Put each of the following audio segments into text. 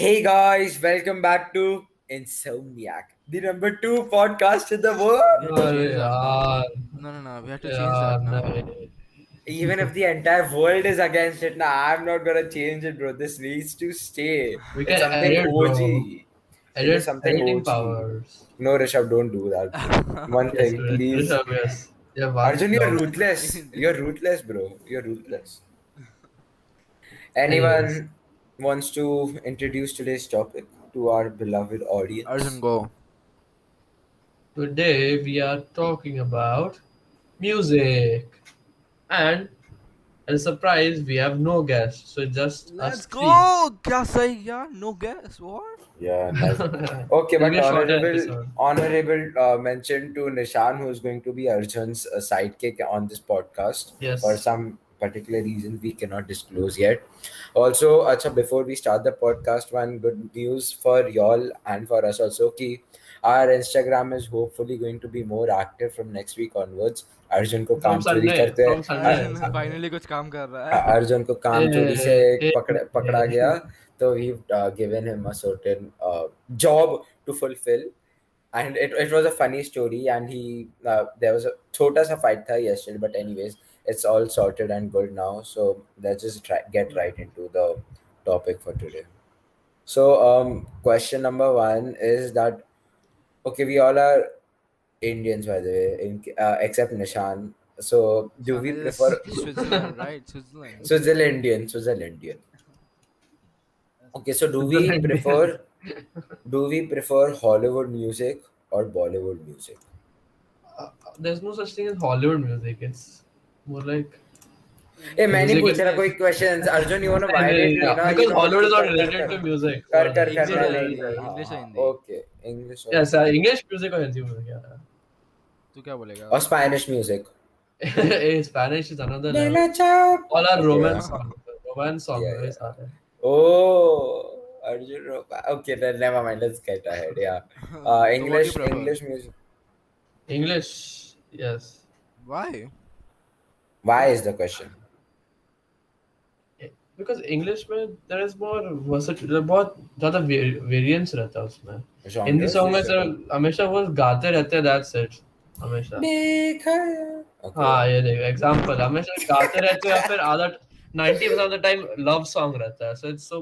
Hey guys, welcome back to Insomniac, the number two podcast in the world. We have to अरे change that now. यार No. We have to change यार that now. नहीं Even if the entire world is against it, nah, I'm not gonna change it, bro. This needs to stay. we It's can something edit bro OG. It is something editing OG. powers. No, Rishabh, don't do that, bro. One Yes, thing, please. Rishabh, yes. Yeah, one Arjun, you're job. ruthless. You're ruthless, bro. You're ruthless. Anyways, Anyone wants to introduce today's topic to our beloved Arjun, audience? go. today we are talking about music, and as a surprise, we have no guests, so just us Let's three. go. क्या सही यार? No guess. What? Yeah, nice. Okay, It'll but be a shorter honorable, episode. honorable mention to Nishan, who is going to be Arjun's sidekick on this podcast for Yes. some particular reasons we cannot disclose yet. Also, acha, before we start the podcast, one good news for y'all and for us also, ki our Instagram is hopefully going to be more active from next week onwards. Arjun को From काम चोरी Sunday. करते From Sunday. Arjun Sunday. finally कुछ काम कर रहा है. अर्जुन को काम चोरी से Hey, hey, पकड़ा गया hey. तो we've given him a certain job to fulfill and it was a funny story and he there was a छोटा सा fight था yesterday but anyways it's all sorted and good now so let's just get right into the topic for today. So question number one is that okay we all are Indians by the way except Nishan, so do Sun we is prefer Switzerland, right? Switzerland. Switzerlandian. Okay, so Switzerland. do we prefer Hollywood music or Bollywood music? There's no such thing as Hollywood music. It's more like Hey, मैंने music. पूछ रहा कोई questions. Arjun, you wanna नहीं, violate नहीं, me ना? because You know, Hollywood is not कर related to music. कर English or नहीं Hindi? नहीं English or हाँ Hindi? okay English or Yes, English music or Hindi music. Yeah. तू क्या बोलेगा? or Spanish music. Spanish is another level. Bella Ciao. All are Okay, romance yeah. songs. Romance songs. Yeah, very yeah. सारे. Oh, Arjun. Okay, then never mind. Let's get ahead. Yeah. So what do you English prefer? English music. English, yes. Why? Why is the question? Because English में there is more versatile, बहुत ज़्यादा variance रहता है उसमें. Hindi Genres? Song में सिर्फ हमेशा वो गाते रहते हैं, that's it. हमेशा. देखा okay. हाँ ये देखो एग्जांपल हमेशा गाते रहते हो या फिर आधा 90% of the time love song रहता है, so it's so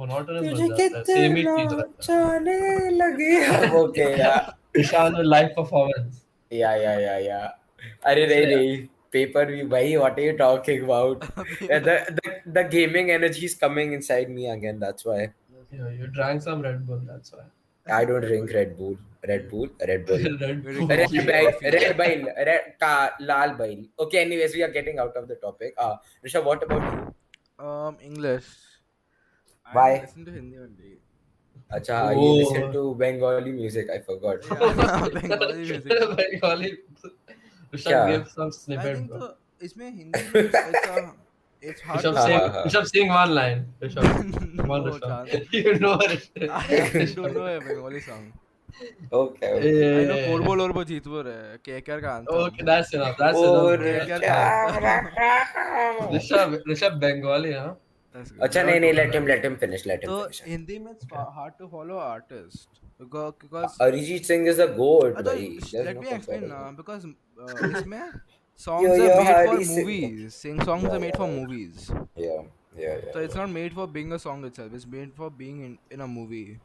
monotonous बन जाता है, same ही चीज रहता है. जाने लगे okay yeah Ishan with live performance. yeah अरे नहीं paper भी भाई what are you talking about yeah, the gaming energy is coming inside me again that's why You drank some Red Bull, that's why. I don't drink Red Bull Red Bull. Very Bull. Red coffee, Bail, coffee. Red Bail, Lal Bail. Okay, anyways, we are getting out of the topic. Rishabh, what about you? English. Why? I listen to Hindi only. Acha, you listen to Bengali music. I forgot. Yeah, Bengali music. Bengali. क्या? Rishabh give some I snippet. think bro. so. इसमें हिंदी में it's hard Rishabh to sing, हाँ, हाँ. Rishabh sing one line. Rishabh. Come on, No Rishabh. chance. You know it. I don't know a Bengali song. Okay. I know Yeah. Korbo Lorbo Jeetwar है KKR का anthem. Okay, that's enough. That's और enough. क्या क्या? Rishabh Bengali, huh? That's good. अच्छा नहीं let him finish. तो हिंदी में it's hard to follow artist because Arijit Singh is a goat, अरे भाई. There's let no me explain comparison. because इसमें songs Yo, are made for Hari Singh. movies. Songs are made for movies. Yeah. So it's not made for being a song itself. It's made for being in a movie.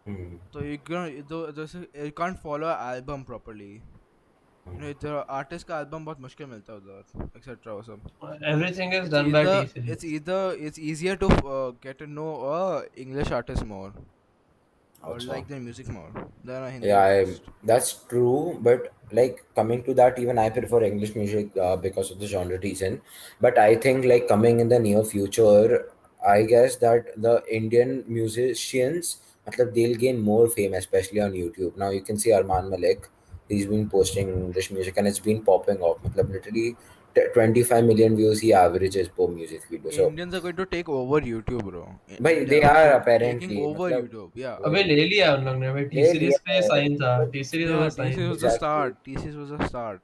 Hmm. So you can't follow an album properly. You know, the artist का album बहुत मुश्किल मिलता है उधर, etc. वो सब. Everything is done by T-Series. It's easier to get to know English artist more or Acha. like their music more than a Hindi Yeah, artist. that's true. But like coming to that, even I prefer English music because of the genre reason. But I think like coming in the near future, I guess that the Indian musicians, matlab, they'll gain more fame, especially on YouTube. Now you can see Arman Malik. He's been posting English music and it's been popping off. Matlab, literally 25 million views he averages per music video. So, Indians are going to take over YouTube, bro. but they are apparently. taking over matlab, YouTube. Yeah. अबे ले लिया उन लोग ने, अबे ले T-Series लिया पे है. साइन था, T-Series Yeah, वाला TCS sign. was the Exactly. start. TCS was the start.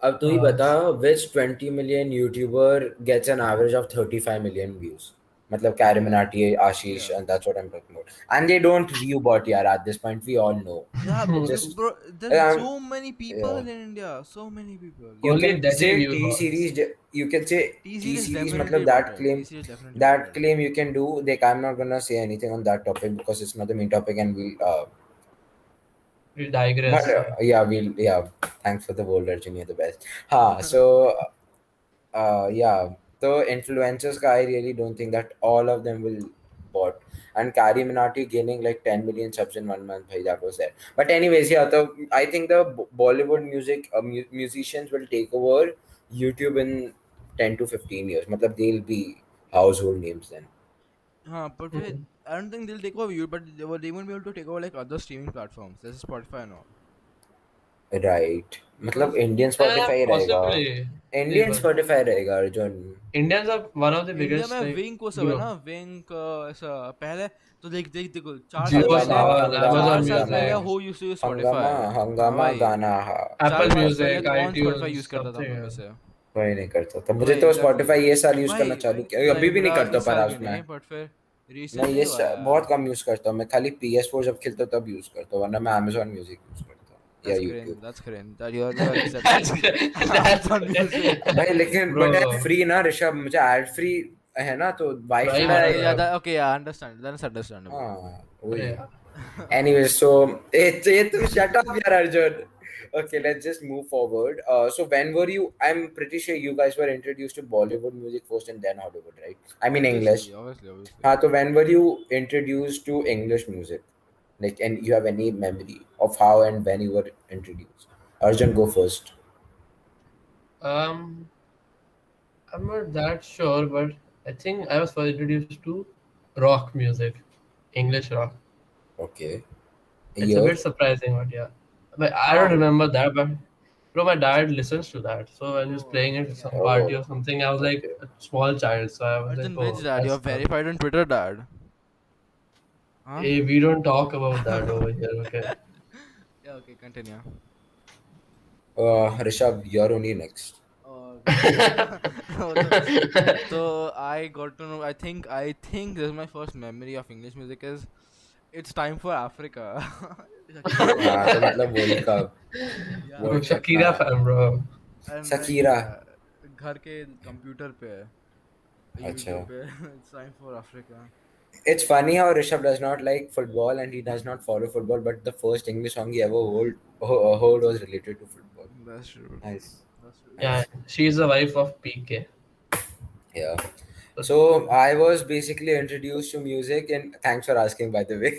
अब तू ही बता which 20 million YouTuber gets an average of 35 million views. Matlab Carrie Minati, Ashish, Yeah. and that's what I'm talking about. And they don't view bot yaar at this point. We all know. Yeah, It's Hmm. just bro, there's um, so many people yeah. in India. So many people. You Only can Delhi say view T bots. series. You can say T T series series. definitely Matlab bought that it. T claim. series definitely bought That it. claim you can do. Like I'm not gonna say anything on that topic because it's not the main topic, and We but digress. yeah. Thanks for the bold Arjun, you're the best. Ha. So yeah, the influencers guy, I really don't think that all of them will bot. And Carrie Minati gaining like 10 million subs in 1 month, bhai, that was there. But anyways, yeah, I think the Bollywood music musicians will take over YouTube in 10 to 15 years. Matlab, they'll be household names then. But wait, Hmm. I don't think they'll take over you, but they won't be able to take over like other streaming platforms. This is Spotify and all. Right. मतलब Because Indian Spotify ही रहेगा. Possibly. See, Indian but Spotify रहेगा Arjun. Indians are one of the India biggest में like Wynk वो सब है you ना, know, विंक ऐसा पहले तो देखो 4 साल हंगामा पहले, JioSaavn, हंगामा Amazon 4 साल हंगामा पहले Music, हो यूज टू यूज हंगामा स्पॉटिफाई. हाँ हंगामा भाई, गाना हा. Apple 4 5 पहले Music, कौन स्पॉटिफाई iTunes, यूज करता था something. हम में Yeah. से? कोई नहीं करता था. मुझे वही तो एग्जैक्टली. स्पॉटिफाई ये साल यूज करना वही चालू वही किया, नहीं, अभी भी नहीं मेरा करता इस पर साल भी आज मैं. नहीं, बट फिर मैं रिसेंटली ये हुआ बहुत यार. कम यूज करता हूँ. मैं खाली PS4 जब खेलता हूँ तब यूज करता हूँ, वरना मैं Amazon म्यूजिक यूज करता हूँ या YouTube. That's cringe that you're accepting That's Amazon Music. भाई लेकिन बट bro. फ्री ना ऋषभ, मुझे एड फ्री है ना, तो वाईफाई Try में. one Yeah, that, okay, yeah, I understand. That's understandable. हाँ वही. yeah. Anyway, so it's shut up, yaar, Arjun. Okay, let's just move forward. So when were you? I'm pretty sure you guys were introduced to Bollywood music first and then Hollywood, right? I mean English. Obviously. So when were you introduced to English music? Like, and you have any memory of how and when you were introduced? Arjun, go first. Um, I'm not that sure, but I think I was first introduced to rock music, English rock. Okay. It's a Year? bit surprising, but yeah. But I don't How? remember that, but bro, my dad listens to that. So when he was Oh, playing it at yeah. some party Oh, or something, I was like okay. a small child, so I was like, Arjun, which oh, dad? You're that's not. verified on Twitter, dad. Huh? Hey, we don't talk about that over here, okay? Yeah, okay, continue. Rishabh, you're only next. No, so I got to know. I think this is my first memory of English music is it's time for Africa. Shakira wala. हाँ तो मतलब वही का Yeah, Bro, word कितना Shakira fan, bro. and like Shakira. घर के computer पे है, अच्छा. YouTube पे. It's time for Africa. It's funny how Rishabh does not like football and he does not follow football, but the first English song he ever heard was related to football. That's true. Nice. That's true. Yeah, Nice. she's the wife of PK. Yeah. So I was basically introduced to music, and thanks for asking, by the way.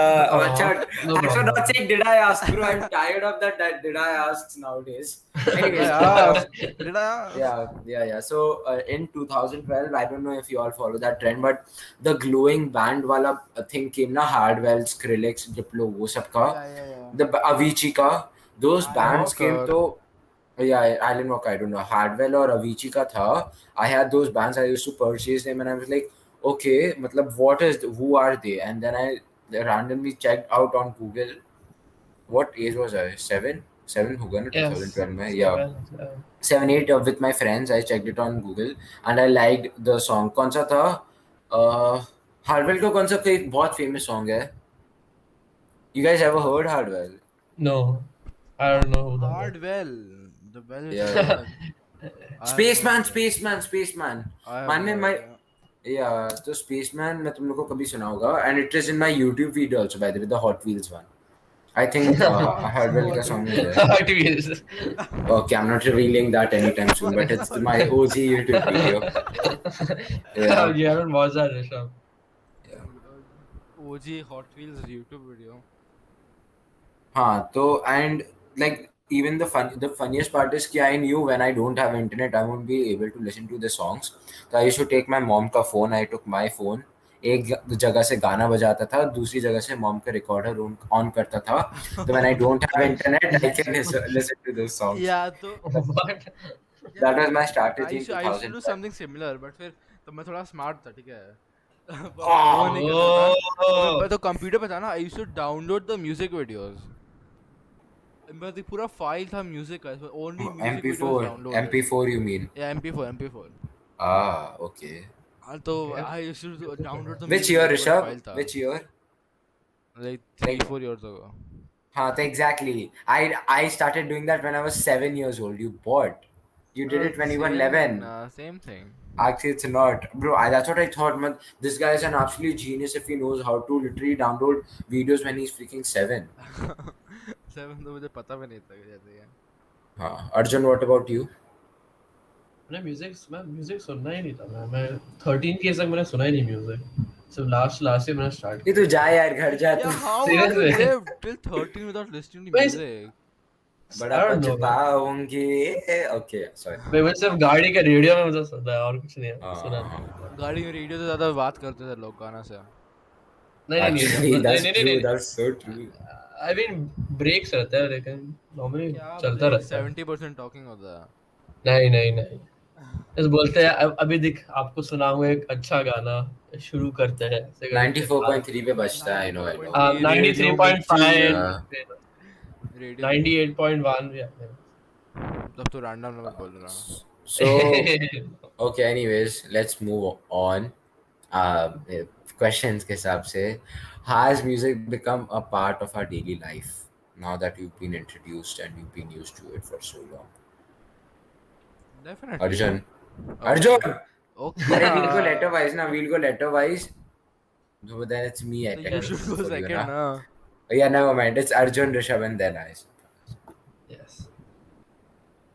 Aw, Acha, no thanks for problem. not saying did I ask, bro. I'm tired of that did I ask nowadays. Did Anyways, I ask? Did I ask? yeah. So in 2012, I don't know if you all follow that trend, but the glowing band wala thing came na, Hardwell, Skrillex, Diplo, wo sab ka, Yeah. the Avicii ka, those Alan bands came Walker. to. Yeah, Island Walk, I don't know. Hardwell or Avicii ka tha. I had those bands. I used to purchase them, and I was like, okay, matlab, who are they? And then I randomly checked out on Google. What age was I? Seven होगा ना Yes, 2012 में. Yeah, 7. 7 8 with my friends. I checked it on Google and I liked the song. कौन सा था? Hardwell का कौन सा कोई बहुत famous song है? You guys ever heard Hardwell? No, I don't know who that is. Hardwell. The bell is Yeah. Hardwell. Spaceman. I have Man no में my idea. yeah, तो Spaceman मैं तुम लोग को कभी सुना होगा, and it is in my YouTube video also, by the way, the Hot Wheels one. I think Hardwell का song is there. Hot Wheels. Okay, I'm not revealing that anytime soon, but it's my OG YouTube video. Yeah. You haven't watched that, Rishabh. OG Hot Wheels YouTube video. हाँ तो and like even the funniest part is कि I knew when I don't have internet I won't be able to listen to the songs. So I used to take my mom का phone. I took my phone. एक जगह से गाना बजाता था, दूसरी जगह से मॉम का रिकॉर्डर ऑन करता था. तो when I don't have internet I can listen to those songs. Yeah, तो What? That was my I strategy in used to do 2012. something similar, but फिर तो मैं थोड़ा smart था, ठीक है. वो Oh, नहीं करता था. Oh, मैं तो कंप्यूटर पे था ना. I used to download the music videos. मेरा तो पूरा फाइल था म्यूजिक का, इसमें only music videos MP4 downloaded. MP4 you mean? Yeah, MP4. Ah, okay. तो Okay. I used to download the Which music year, एक बार Rishabh? file था Which year? like 3 Like, 4 years ago. exactly. I started doing that when I was 7 years old. You bought. You did it when you were 11. Same thing. Actually, it's not, bro. That's what I thought, man. This guy is an absolute genius if he knows how to literally download videos when he's freaking 7. 7 तो मुझे पता भी नहीं था कि जैसे ये Arjun, what about you? मैं म्यूजिक सुनना ही नहीं था मैं 13 के तक मैंने सुना ही नहीं म्यूजिक सिर्फ लास्ट ईयर मैंने स्टार्ट ये तू जा यार, घर जा तू. Yeah, how have you Seriously? lived till 13 without listening to Guys, music? बड़ा I don't know, पछताऊंगी. Okay, sorry. मैं सिर्फ गाड़ी के रेडियो में मुझे सुनता है और कुछ नहीं है सुना हाँ. गाड़ी में रेडियो से ज्यादा बात करते थे लोग गाना से. Actually, that's true. That's so true. I mean breaks रहता है लेकिन नॉर्मली क्या चलता रहता है 70% टॉकिंग होता है. नहीं बस बोलते हैं अभी दिख आपको सुनाऊंगा एक अच्छा गाना शुरू करते हैं ऐसे करके 94.3 पे बजता है, I know. 93.5 रेडियो 98.1 भी आता है तब तो रैंडम नंबर बोल रहा हूँ. So, okay, anyways, let's move on. Questions के हिसाब से, has music become a part of our daily life now that you've been introduced and you've been used to it for so long? Definitely. Arjun. Okay. Arjun! Okay. Alright, we'll go letter wise now. We'll go letter wise. So then it's me. I So think. you should go So, second, you know. na? Yeah, never mind. It's Arjun, Rishabh, and then I. yes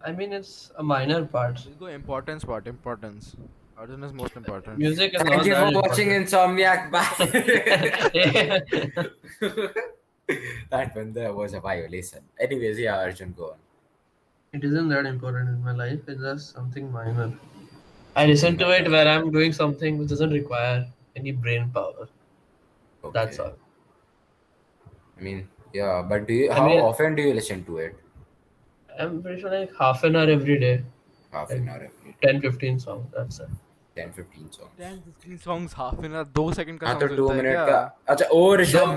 I mean it's a minor part Let's go importance part. Importance. Arjun is most important. music is Thank not you that for watching Insomniac. Bye. That one there was a violation. Anyways, yeah, Arjun, go on. it isn't that important in my life it's just something minor I listen to it where I'm doing something which doesn't require any brain power that's Okay. all I mean, yeah, but I how mean- often do you listen to it? I'm pretty sure like half an hour every day Half an hour every 10-15 songs that's it 10-15 songs. 10-15 songs, half an hour, 2 second का हाँ song तो 2 सुनता है minute क्या? का. अच्छा, oh Rishabh,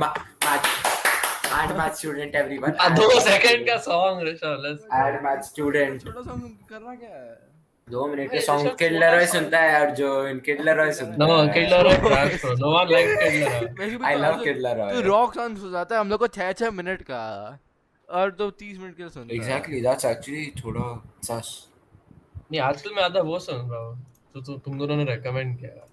math student everyone. आ, 2 second का song Rishabh let's Add math student. छोटा song करना क्या है? 2 मिनट के Hey, सॉन्ग Rishabh, Kid छोटा Laroi song. सुनता है अर्जुन. Kid Laroi सुनता no है. Kid Laroi trash bro no one likes Kid Laroi वैसे भी I तो love अर्जुन- Kid Laroi. तो रॉक सॉन्ग सुनाता है हम लोग को 6-6 मिनट का और तो 30 मिनट के लिए सुनता है. Exactly, that's actually थोड़ा sus. नहीं आजकल मैं आधा वो सुन रहा हूँ तो तुम दोनों ने रेकमेंड किया है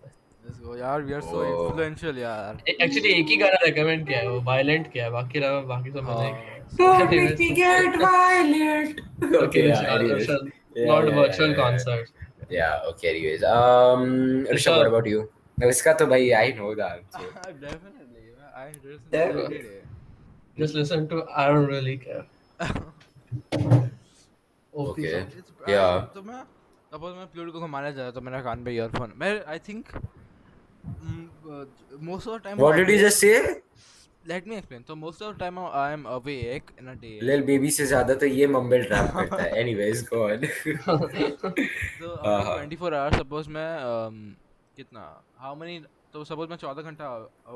Let's go यार, we are so Oh. influential यार. एक्चुअली एक ही गाना रेकमेंड किया है वो वायलेंट किया है बाकी सब मैंने Don't make me get violent. Okay, yeah, anyways. Yeah, not yeah, virtual yeah, yeah. concert Yeah, okay, anyways. Rishabh, what about you? No, इसका तो भाई I know the answer. Definitely. I listen Yeah. every day. just listen to I don't really care OP Okay. song. It's Yeah. तो मैं suppose मैं Pluto को घुमाने जा रहा तो मेरा कान पे ईयरफोन मैं I think most of the time What did you just say? let me explain. So most of the time I am awake in a day. Lil Baby से ज्यादा तो ये mumble rap करता है. Anyways, go on. So हाँ. 24 hours suppose मैं कितना how many तो suppose मैं 14 घंटा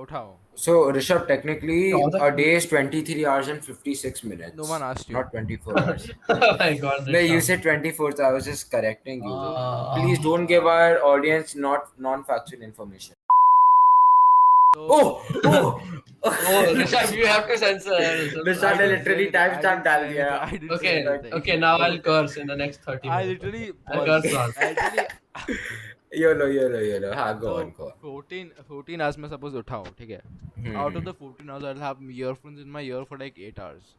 उठा हूँ. So Rishabh, technically चौदह- a day is 23 hours and 56 minutes. No one asked you. Not 24 hours. Oh my god No, you Rishabh. said 24, so I was just correcting you. Ah. Please don't give our audience non-factual information. So Oh! Oh Rishabh you have to censor Rishabh ने literally timestamp डाल दिया. okay now I'll curse in the next 30 I minutes literally I'll curse once. I literally YOLO. हाँ, go so on. 14 hours में suppose उठा हूँ ठीक है. Out of the 14 hours I'll have earphones in my ear for like 8 hours.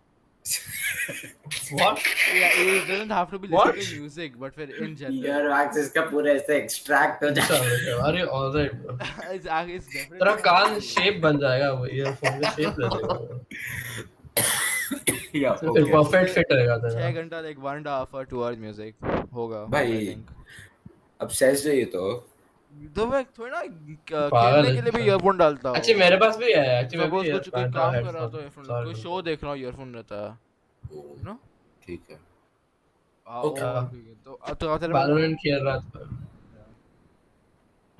what Yeah, it doesn't have to be What? listening to music, but for in general. Ear wax इसका पूरा ऐसे extract हो जाता है. Rishabh, are you alright bro it's definitely. तेरा कान shape बन जाएगा वो ईयरफोन में शेप ले लेगा Yeah, फिर okay. परफेक्ट फिट रहेगा 6 तेरा घंटा like 1.5 or 2 hours music होगा. भाई, I think. Obsessed है ये तो. तो मैं थोड़ा ना पागल खेलने है के लिए भी इंसान। ईयरफोन डालता हूँ. अच्छा मेरे पास भी है एक्चुअली मैं Suppose भी कुछ कोई काम कर रहा हो तो ईयरफोन, कोई शो देख रहा हो ईयरफोन रहता है. No? ठीक है. Okay. हाँ। ठीक है. तो तेरे वैलोरेंट खेल रहा था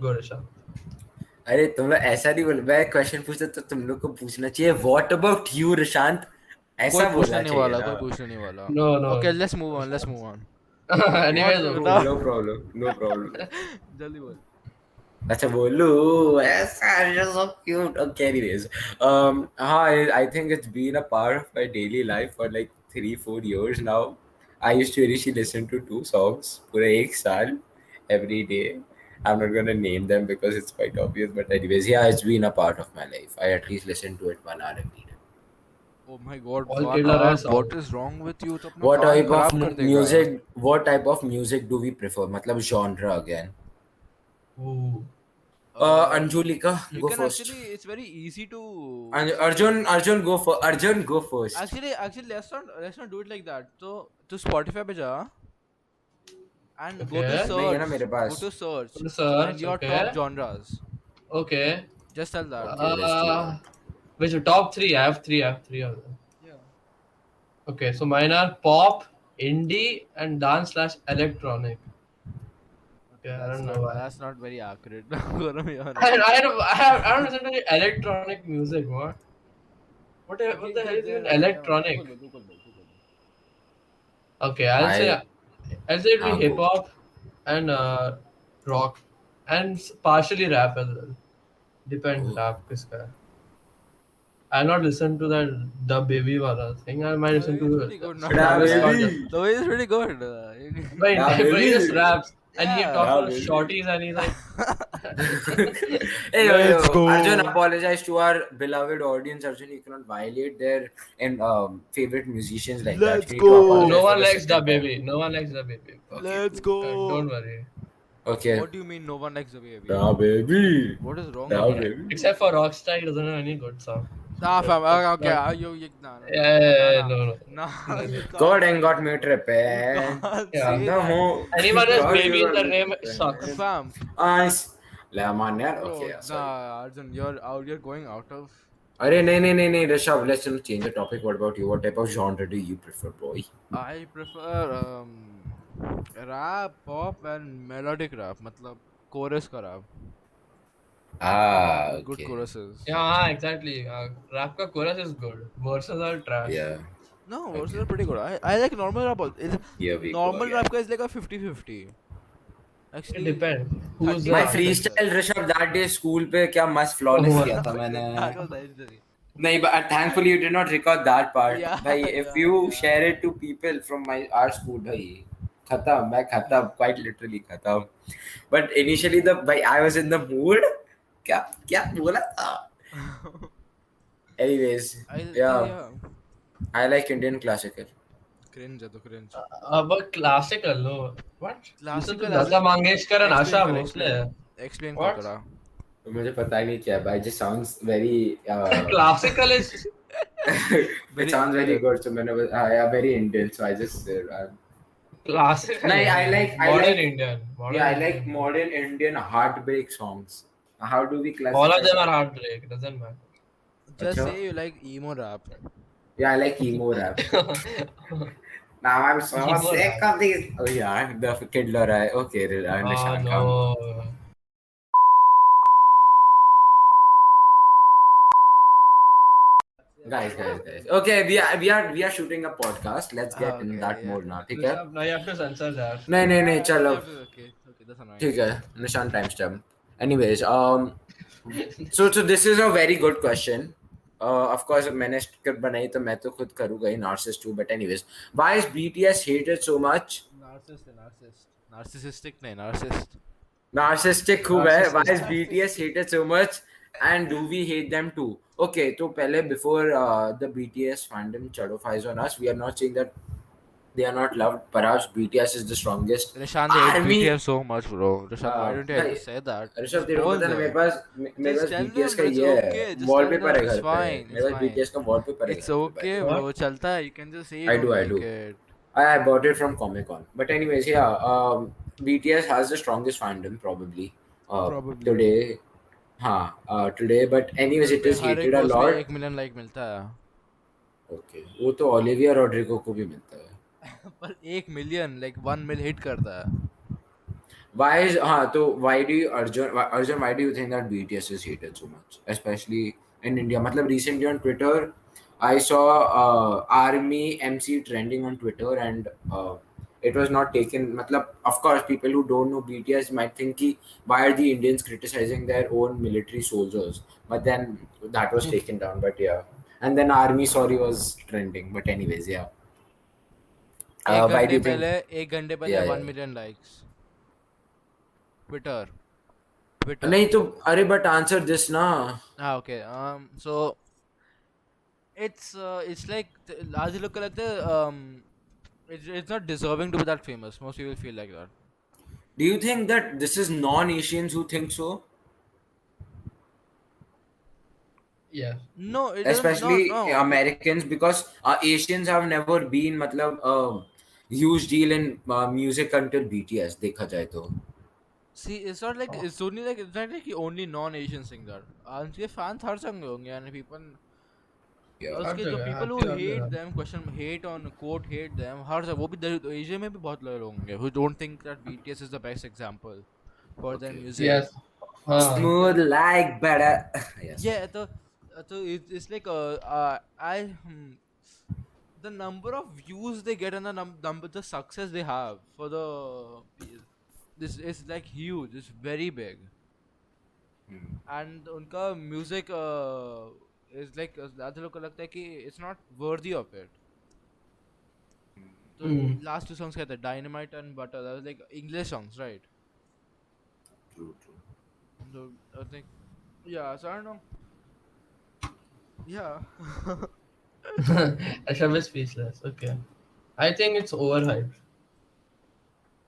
गो ऋषभ अरे तुम लोग ऐसा नहीं बोल. मैं क्वेश्चन पूछता तो तुम लोग को पूछना चाहिए. What about you, Rishant? ऐसा कोई बोलना पूछने नहीं चाहिए वाला, ना. कोई पूछने नहीं वाला. No no Okay, let's move on. Anyways What? No problem. जल्दी बोल. अच्छा बोलू ऐसा you're so cute. Okay, anyways, हाँ, I think it's been a part of my daily life for like 3-4 years now. I used to really listen to two songs पूरे एक साल every day. I'm not gonna name them because it's quite obvious, but anyways, yeah, it's been a part of my life. I at least listen to it 1 hour every day. Oh my god, All one killer है hour, song. what is wrong with you? तो अपना What can't type of खराब कर देगा. music? What type of music do we prefer? मतलब genre again. Ooh. Anjulika, You go can first. actually, it's very easy to Arjun, go for Arjun, go first. actually let's not do it like that. So to Spotify पे जा and go to Okay. नहीं है ना search, मेरे go pass. to search The search. and your top Okay. genres. Okay. Just tell that. Okay, let's do that. Which top three? I have three. I have three of them. Yeah. Okay, so mine are pop, indie, and dance slash electronic. Okay, I don't know why. That's not very accurate. Gonna be honest. I don't listen to electronic music. What the hell is even electronic? Okay, I'll say it'll be hip hop and rock and partially rap as well. Depends rap kiska hai. I'll not listen to that the baby wala thing. I might listen to Pretty good now. Travis Scott. The way is pretty good. But Da he just baby. raps and he Yeah. talks Da about baby. shorties and he's like, Hey, Let's go. Arjun, apologize to our beloved audience. Arjun, you cannot violate their favorite musicians like Let's that. You need go. to apologize no for one the likes the second time. baby. No one likes the baby. Let's go. Don't worry. Okay. What do you mean no one likes the baby? Da baby. What is wrong Da with you? baby. Except for Rockstar, he doesn't have any good song. Nah, fam. Okay. Nah. No. Nah, you can't. God ain't got me You tripping. can't Yeah. say The that. whole Anyone else God baby in ain't the got me name tripping. sucks. Fam. Nice. Lemon, yeah. Bro, Okay, yeah, sorry. nah, Arjun, you're going out of. Arey, nahi, Rishabh, let's change the topic. What about you? What type of genre do you prefer, boy? I prefer rap, pop, and melodic rap. मतलब chorus का rap. Ah, Good okay. choruses. Yeah, exactly. Rap ka chorus is good. Verses are trash. Yeah. No, Okay. verses are pretty good. I like normal rap. Here we go Normal again. rap ka is like a 50-50. It Actually, depends. Who's the My 30% freestyle Rishabh that day school पे क्या मस्त flawless किया था मैंने. That was legendary. नहीं, but thankfully you did not record that part. Yeah, भाई, if yeah, you yeah. share it to people from our school, भाई, खत्म, मैं खत्म, quite literally खत्म. But initially भाई, I was in the mood. क्या बोला था? Anyways, yeah, I like Indian classical. Cringe है तो cringe. But classical, no. What? Listen Classical to Lata Mangeshkar and Asha Explain Bhosle. Explain What? कर थोड़ा. मुझे पता ही नहीं क्या भाई, just sounds very Classical is it sounds very good, so मैंने yeah, very Indian, so I just classical. No, I like modern Indian. I like modern Indian heartbreak songs. How do we classify? All of them are heartbreak. Doesn't matter. Just Achha. say you like emo rap. Yeah, I like emo rap. Now I'm so Emo sick rap. of these. Oh yeah, the Kid Laroi. Okay, I understand. No. Guys. Okay, we are shooting a podcast. Let's get in that mode now. ठीक है? Now you have to censor that. नहीं, चलो. Okay, that's annoying. ठीक है, निशान timestamp. Anyways, so this is a very good question. Of course, मैंने script बनाई तो मैं तो खुद करूँगा ही narcissist too. But anyways, why is BTS hated so much? Narcissistic नहीं, narcissist. Narcissistic who है? Why is BTS hated so much? And do we hate them too? Okay, so पहले before the BTS fandom chadifies on us, we are not saying that they are not loved. Perhaps BTS is the strongest Rishan, they hate army. BTS so much, bro. Rishan, why don't you ever say that? Rishabh तेरे को पता है ना, मेरे पास tell BTS them, का it's ये okay, है, just wallpaper tell है them, घर it's पे. fine, मेरे पास it's BTS का wallpaper है. It's okay, bro. चलता है. You can just say you I do. like it. I bought it from Comic Con. But anyways, yeah, BTS has the strongest fandom probably. Probably. Today. Today. But anyways, it is हर एक hated a post में lot. 1 million like मिलता है. Okay, वो तो Olivia Rodrigo को भी मिलता है. पर 1 million like 1 mil hit करता है. Why do you Arjun, why do you think that BTS is hated so much, especially in India? मतलब recently on Twitter, I saw Army MC trending on Twitter, and it was not taken. Matlab, of course, people who don't know BTS might think ki, why are the Indians criticizing their own military soldiers? But then that was taken down. But yeah, and then Army Sorry was trending. But anyways, yeah. एक Why do घंटे you think? पहले एक घंटे पहले Yeah, 1 yeah. million likes. Twitter. नहीं तो अरे but answer this ना. Okay. So it's like आज लोग को लगता है it's not deserving to be that famous. Most people feel like that. Do you think that this is non-Asians who think so? Yeah. No, it doesn't. No, Especially no. Americans, because Asians have never been मतलब huge deal in music until BTS देखा जाए तो. See, it's not like it's only like it's not like only non-Asians sing that. उनके fans हर जगह होंगे and people Yeah. हर उसके जो जगह, people हर who जगह, हर hate जगह। them, question hate on quote hate them, हर जगह वो भी एशिया में भी बहुत लोग होंगे who don't think that BTS is the best example for their Okay. music. Yes. हाँ. Smooth like butter. Yes. Yeah, so it's like the number of views they get and the number the success they have for this is like huge. It's very big. And उनका music is like ज़्यादा लोगों को लगता है कि it's not worthy of it. So last two songs क्या थे? Dynamite and Butter. That was like English songs, right? True, true. So I think yeah. So I don't know. Yeah. Ashab is speechless. Okay. I think it's overhyped.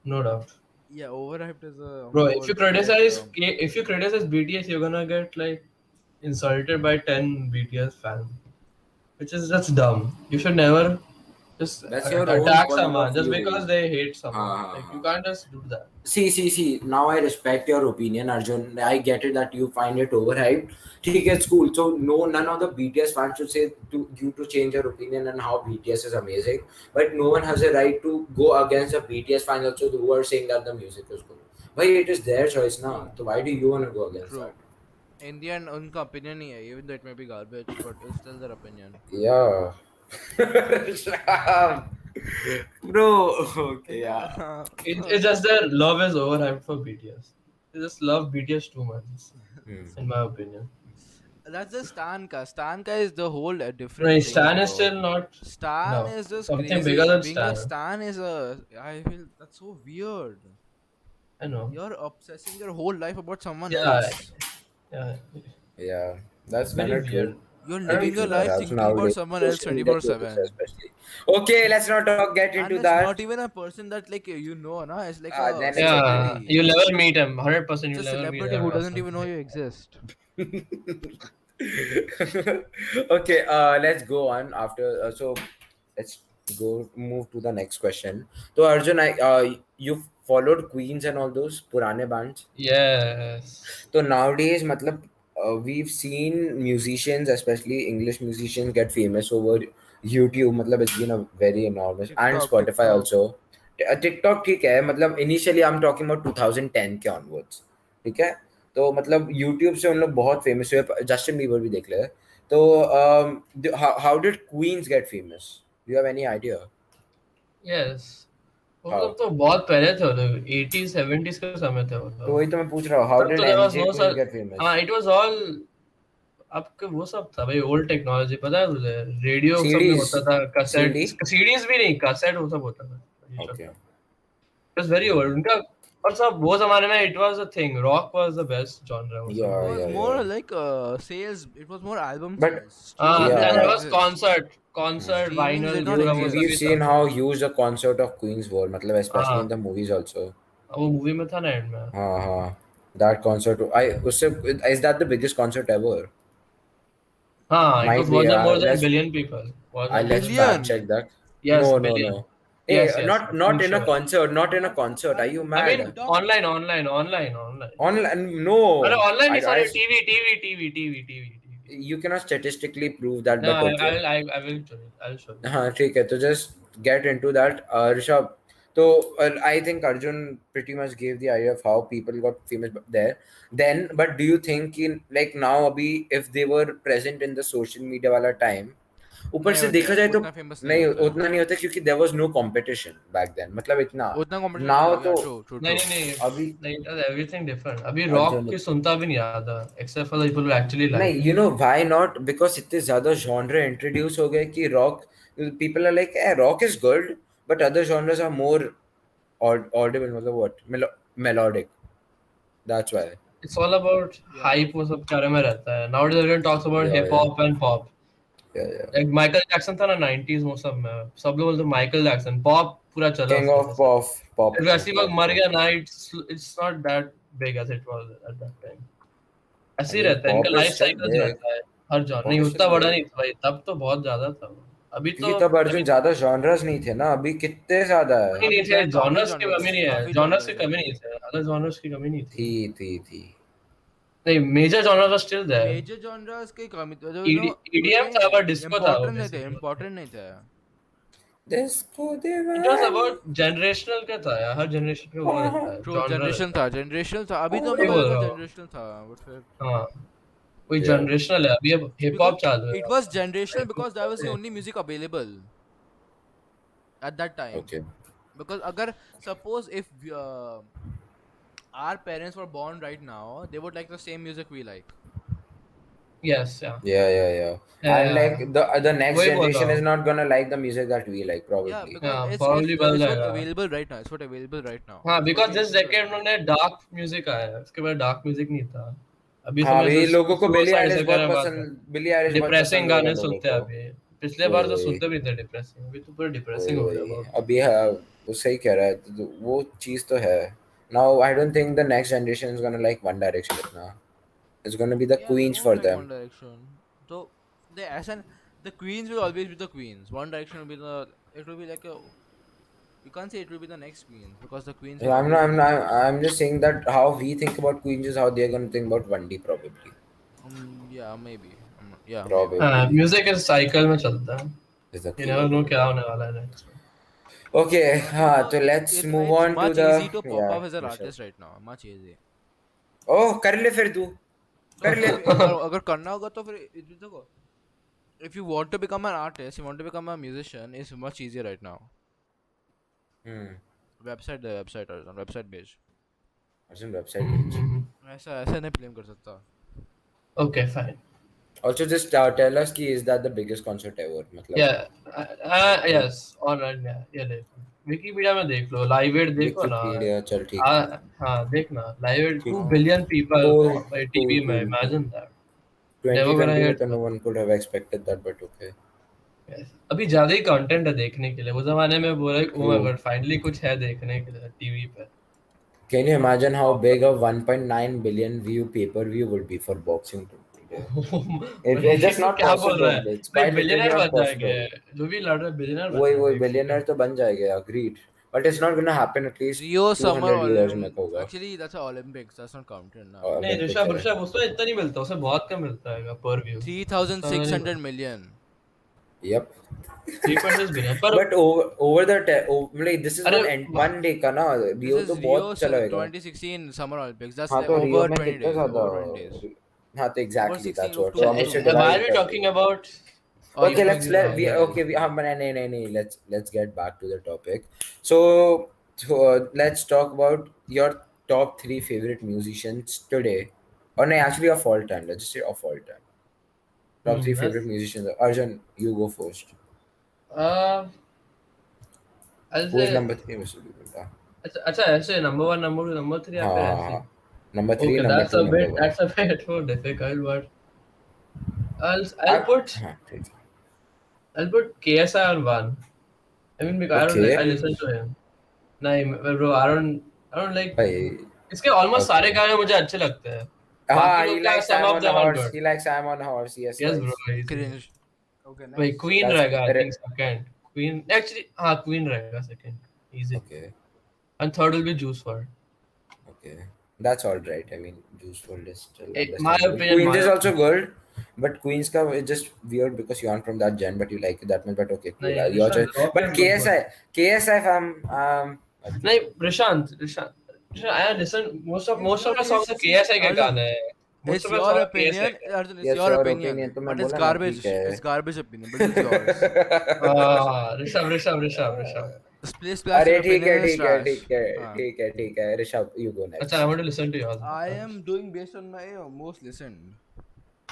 No doubt. Yeah, overhyped is a Bro, more if you generic criticize term. if you criticize BTS, you're gonna get like insulted by 10 BTS fans, which is just dumb. You should never just That's your own attack point someone of just view. because they hate someone. हाँ, Like हाँ, you हाँ. can't just do that. See. Now I respect your opinion, Arjun. I get it that you find it overhyped. ठीक है, it's cool. So none of the BTS fans should say to you to change your opinion and how BTS is amazing. But no one has a right to go against the BTS fans also who are saying that the music is good. But it is their choice now. So why do you want to go against True. that? In the end, उनका opinion ही है, even though it may be garbage, but it's still their opinion. Yeah. Bro, okay, yeah. It's just that love is overhyped for BTS. They just love BTS too much, in my opinion. That's the Stan ka. Stan ka is the whole different No, thing. Stan is bro. still not. Stan No, is just something crazy. bigger than Being Stan. a Stan is a. I feel that's so weird. I know. You're obsessing your whole life about someone Yeah, else. yeah. Yeah, that's Very kind of weird. true. You're I don't living your feel that. life Perhaps thinking about nowadays, someone else social media 24/7. especially. Okay, let's not get And into it's that. not even a person that like you know, na. It's like Ah, a then it's Yeah, celebrity. you'll never meet him. 100% It's a you'll never meet celebrity him. who or doesn't even know something. you exist. Okay, let's go on after. So let's go move to the next question. So Arjun, you followed Queens and all those purane bands. Yes. So nowadays, matlab, we've seen musicians, especially English musicians, get famous over YouTube. Matlab, it's been a very enormous, and Spotify TikTok. also. TikTok ठीक है, मतलब initially I'm talking about 2010 के onwards, ठीक है. तो मतलब YouTube से उन लोग बहुत famous हुए. Justin Bieber भी देख ले. तो how did Queens get famous? Do you have any idea? Yes. वो How? लोग तो बहुत पहले थे वो लोग 80s 70s का समय थे वो तो लोग वही तो मैं पूछ रहा हूँ. How तब did तो there was MJ no Queens such get famous? हाँ it was all आपके वो सब था भाई ओल्ड टेक्नोलॉजी पता है तुझे रेडियो सब में CDs? होता था कैसेट CD? सीडीज भी नहीं कैसेट वो सब होता था ये सब Okay. It was very old उनका और सब वो जमाने में it was a thing rock was the best genre वो It Yeah, सब was yeah, more yeah. like sales. It was more album But sales. हाँ Streaming Yeah. then did there not was exist. concert Streamings vinyl did वो not सब वो exist. सब we've ये seen सब how huge the concert of Queens were, मतलब especially हाँ in the movies also. वो मूवी में था ना एंड में हाँ. That concert, is that the biggest concert ever? हाँ it was Might be. more than Let's billion people more than let's fact Billion. check that. yes No. billion Hey, yes not I'm in a sure concert. Not in a What? concert. Are What? you I mad? mean TikTok? online Online? अरे No. online नहीं I sorry TV you cannot statistically prove that, no but okay. I will show you I'll show you हाँ ठीक है, तो just get into that. Rishabh, so I think Arjun pretty much gave the idea of how people got famous there. Then, but do you think in like now, abhi, if they were present in the social media wala time, ऊपर नहीं से होते, देखा जाए तो उतना famous नहीं नहीं होता है। उतना नहीं होता क्योंकि there was no competition back then, मतलब इतना उतना competition now नहीं, तो yeah, true. नहीं नहीं नहीं, अभी नहीं, it was everything different. अभी अच्छा रॉक की सुनता भी नहीं आता, except for the people who actually like नहीं, it. you know why not? Because इतने ज्यादा genre introduce हो गए कि rock people are like, eh, rock is good, but other genres are more audible, मतलब what melodic. That's why. It's all about Yeah. hype, वो सब बारे में रहता है. Nowadays everyone talks about Yeah, hip yeah, hop and pop. yeah. Like Michael Jackson था ना 90s वो सब में, सब लोग बोलते Michael Jackson, pop पूरा चला King उसके of वजह से. pop. फिर वैसे ही वक्त मर गया ना, it's not that big as it was at that time. I ऐसे ही mean, रहता है, इनका pop is life still cycle big. रहता है हर जॉनर. नहीं Pop is उतना still बड़ा big. नहीं था भाई, तब तो बहुत ज्यादा था. अभी क्योंकि तो तब I अर्जुन mean, ज्यादा genres नहीं थे ना, अभी कितने ज्यादा है. कमी नहीं अभी थे, काफी जॉनर्स की genres कमी है, नहीं है, काफी जॉनर्स की genres है कमी अभी. नहीं है, अदर जॉनर्स की कमी नहीं थी. थी. नहीं, major genres are still there. Major genres की कमी तो जो EDM था, but disco था वो basically. important नहीं थे. Disco It was दीवाना. about generational का था यार, हर जनरेशन का वो रहता है, True, genre रहता है. generation था. अभी तो वही मेरे को बोल लगा रहा हूँ. generational था, but फिर हाँ, वही Yeah. जनरेशनल है. अभी अब हिप because हॉप चालू है. it was generational because that was the only music available at that time. Okay. Because agar suppose if our parents were born right now, they would like the same music we like. Yes, yeah. Yeah. Yeah, And yeah. like the next वही बोल generation रहा is हूँ. not gonna like the music that we like, Yeah, probably. because हाँ, it's probably बदल what जाएगा. available right now. It's what available right now. हाँ, It's what because we this listen to decade right now. उन्होंने dark music आया है, उसके बाद dark music नहीं था. अभी हाँ, तो मैं अभी लोगों को बिली सुसाइड आइलिश से बहुत करने बात है. पसंद, बिली आइलिश बहुत डिप्रेसिंग पसंद हो गया गाने लोगों सुनते हैं को. अभी. पिछले बार तो वही सुनते भी थे डिप्रेसिंग, अभी तो पूरा डिप्रेसिंग हो गया वही बहुत. अभी हाँ, वो सही कह रहा है, तो वो चीज तो है. Now I don't think the next generation is gonna like One Direction इतना. It's gonna be the Yeah, they Queens won't for like them. One Direction. So they as an the Queens will always be the Queens. One Direction will be the. It will be like a. You can't say it will be the next Queens because the Queens will Yeah, always be the Queens. I'm just saying that how we think about Queens is how they're gonna think about 1D probably. Yeah, maybe. Yeah, maybe. हाँ, Probably music इस cycle में चलता है. is the You never thing. know क्या होने वाला है next. Okay, हाँ, Because so let's move it's on to much the easy to pop up as an Rishabh. artist right now. Much easy. Oh, कर ले फिर तू. तो कर ले. अगर करना होगा तो फिर देखो. If you want to become an artist, you want to become a musician, it's much easier right now. Website Arjun, website page. Arjun website page. ऐसा नहीं blame कर सकता. Okay, fine. Also, just tell us कि is that the biggest concert ever? मतलब. Yeah, yes, alright, yeah, ये देखो. Wikipedia में देख लो, लाइव एड देखो ना. Wikipedia, चल ठीक है. हाँ, देखना. लाइव एड, ठीक. 2 billion people Cool, by TV में, cool. imagine that. Never 2020 gonna में get. तो no one could have expected that, but okay. Yes. अभी ज्यादा ही कंटेंट है देखने के लिए. वो जमाने में बोला True. ओ बट फाइनली कुछ है देखने के लिए टीवी पे. Can you imagine how big a 1.9 billion view pay-per-view would be for boxing today? It's just not क्या बोल रहा possible. है? It's भाई quite literally बिलियनर not बन जाएंगे. possible. जो भी लड़ रहे बिलियनर बन वही जाएंगे. बिलियनर तो बन जाएगा, agreed. But it's not gonna happen at least Rio Summer 200 years में Olympics. होगा. Actually, that's an Olympics. That's not counted now. नहीं, Olympics ऋषभ है. ऋषभ उसमें इतना नहीं मिलता, उसे बहुत कम मिलता है पर व्यू. 3,600 million. Yep. 3.6 billion पर But over like this is अरे, one day का ना. This Rio is तो Rio बहुत चला होगा. 2016 Summer Olympics. That's हाँ like तो Rio over में 20 कितना days. ज्यादा. Over 20 days. हाँ तो exactly 16 that's what. to So हम उससे why divide are we कर talking देंगे. about Okay, let's Olympics. let we Yeah. okay we नहीं let's get back to the topic. So let's talk about your top 3 favorite musicians today. Or no, actually of all time. Let's just say of all time. Top 3 that's- favorite musicians. Arjun, you go first. I'll Who is say number 3? Mr. Bipinda? अच्छा ऐसे number 1 number 2 number 3 या फिर ऐसे. हाँ. Number 3, Okay, number 2, number 1. that's a bit more difficult, but I'll put हाँ, ठीक है. I'll put KSI on 1. I mean, because Okay. I listen to him. नहीं bro, I don't like. भाई. इसके almost Okay. सारे गाने मुझे अच्छे लगते हैं. हाँ, बाकी he लोग का likes some Sam of on the them are horse. good. He likes Sam on the horse. Yes, Yes, guys. bro. easy. Cringe. Okay, next. भाई Queen That's रहेगा, I correct. think second. Queen actually हाँ Queen रहेगा second. Easy. Okay. And third will be Juice WRLD. Okay, that's all right. I mean, Juice WRLD is still My understandable. opinion, Queens my is also good, but Queens ka is just weird because you aren't from that gen, but you like it that much. But okay, cool. नहीं, Your Rishant, choice. But KSI, fam. नहीं Prashant, I listen most of the songs are KSI के गाने हैं. most It's of us your saw opinion, KSI. Arjun. It's Yes, your your opinion, opinion. तो मैं but it's बोला ना garbage. ठीक है. It's garbage opinion, but it's yours. Rishabh. This place plus अरे your ठीक है opinion is ठीक है trash. ठीक है हाँ. ठीक है ठीक है. ऋषभ, you go अच्छा, I next. want to listen to yours. I am doing based on my most listened.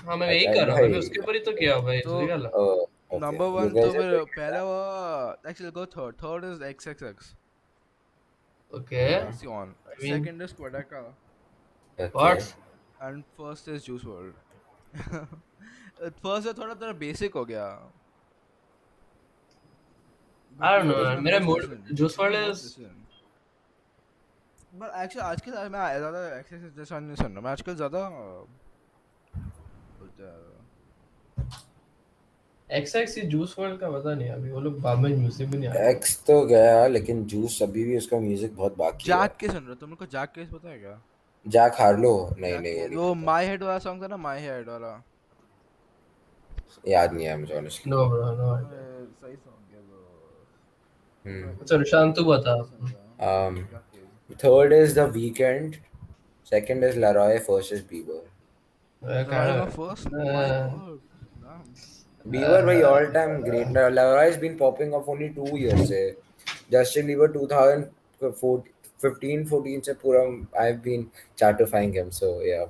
हाँ, मैं यही अच्छा कर रहा हूँ, भाई. मैंने उसके ऊपर ही तो किया भाई, तो सही गल. Oh, okay. number You one guys तो are फिर doing it पहला now. वो actually go third. Third is XXX. Okay. That's the one. I mean, Second is Quadaka, Okay. what? and first is Juice WRLD. First है थोड़ा basic हो गया. I don't know, Juice man. में मेरा most mood, listened. Juice WRLD Most is listened. But actually आज के time में ज़्यादा XXX जैसा नहीं सुन रहा मैं आजकल ज़्यादा बोलते हैं XX ही Juice WRLD का पता नहीं, अभी वो लोग बाद में म्यूजिक भी नहीं आया. X तो गया लेकिन जूस अभी भी उसका म्यूजिक बहुत बाकी है. जैक के सुन रहे हो तुम लोग को जैक केस पता है क्या जैक हार्लो नहीं जैक नहीं केस, वो नहीं वो पता. माय हेड वाला सॉन्ग था ना माय हेड वाला याद नहीं है मुझे honestly. No bro, no idea. सही सॉन्ग है वो अच्छा ऋषांत तू बता. Third is The Weeknd. Second is Laroy. First is Bieber. First my God Bieber भाई all time great. Laroy's been popping up only 2 years से. Justin Bieber 2015-14 से पूरा I've been chartifying him, so yeah.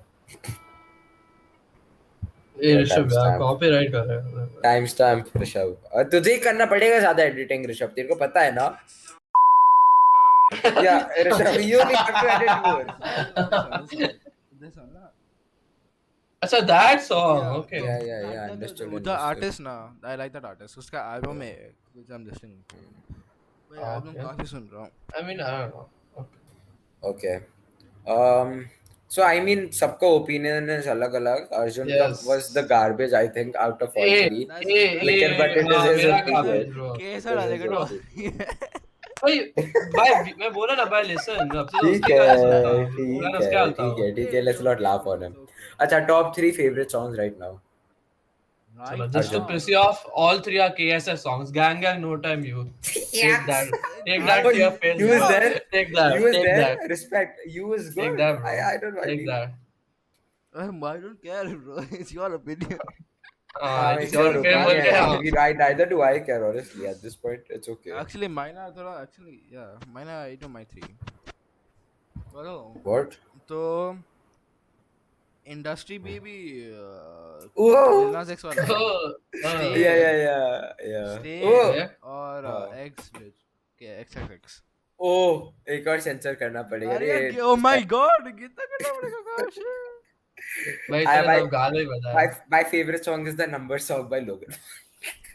ये ऋषभ यार timestamp. Copyright कर रहे हैं. Timestamp Rishabh. और तुझे ही करना पड़ेगा ज्यादा एडिटिंग ऋषभ, तेरे को पता है ना? Yeah, Rishabh, you only have to edit more. this one na अच्छा, that song. Yeah. Okay. Yeah, understood. the artist na I like that artist उसका album है which I'm listening to मैं album Okay. काफी सुन रहा हूँ I mean, I don't know. Okay. Okay. So I mean, सबका opinion is अलग-अलग. Arjun का Yes. was the garbage, I think, out of all Hey, three. hey, Lekin but it हाँ, is his मेरा opinion. garbage, bro. कैसा It is डालेगा his तो भाई भाई मैं बोला ना भाई listen अब से तो ठीक उसके है, गाने सुनता हूँ. ठीक गाना है, उसके हालता ठीक हूँ. है, ठीक है. Let's not laugh on him. अच्छा, top 3 favorite songs right now. चलो, just to piss you off, all three are KSS songs. Gang Gang, No Time You. Take that But to your face. you was bro. there. Take that. You was Take there. that. Respect. You was good. Take that, bro. I don't know. Take that. I don't care bro it's your opinion It's your opinion. opinion. Neither do I care, honestly. At this point, it's okay. actually mine are थोड़ा actually yeah mine are 8 of my 3 बोलो What? तो industry में भी Whoa. Lil Nas X वाला Stay. Yeah. Stay Oh. और हाँ. X bitch क्या XXX Oh, एक और सेंसर करना पड़ेगा. अरे oh my god कितना करना पड़ेगा gosh भाई I- तेरा I- तो गाना ही बता है. my favorite song is the Number song by Logan.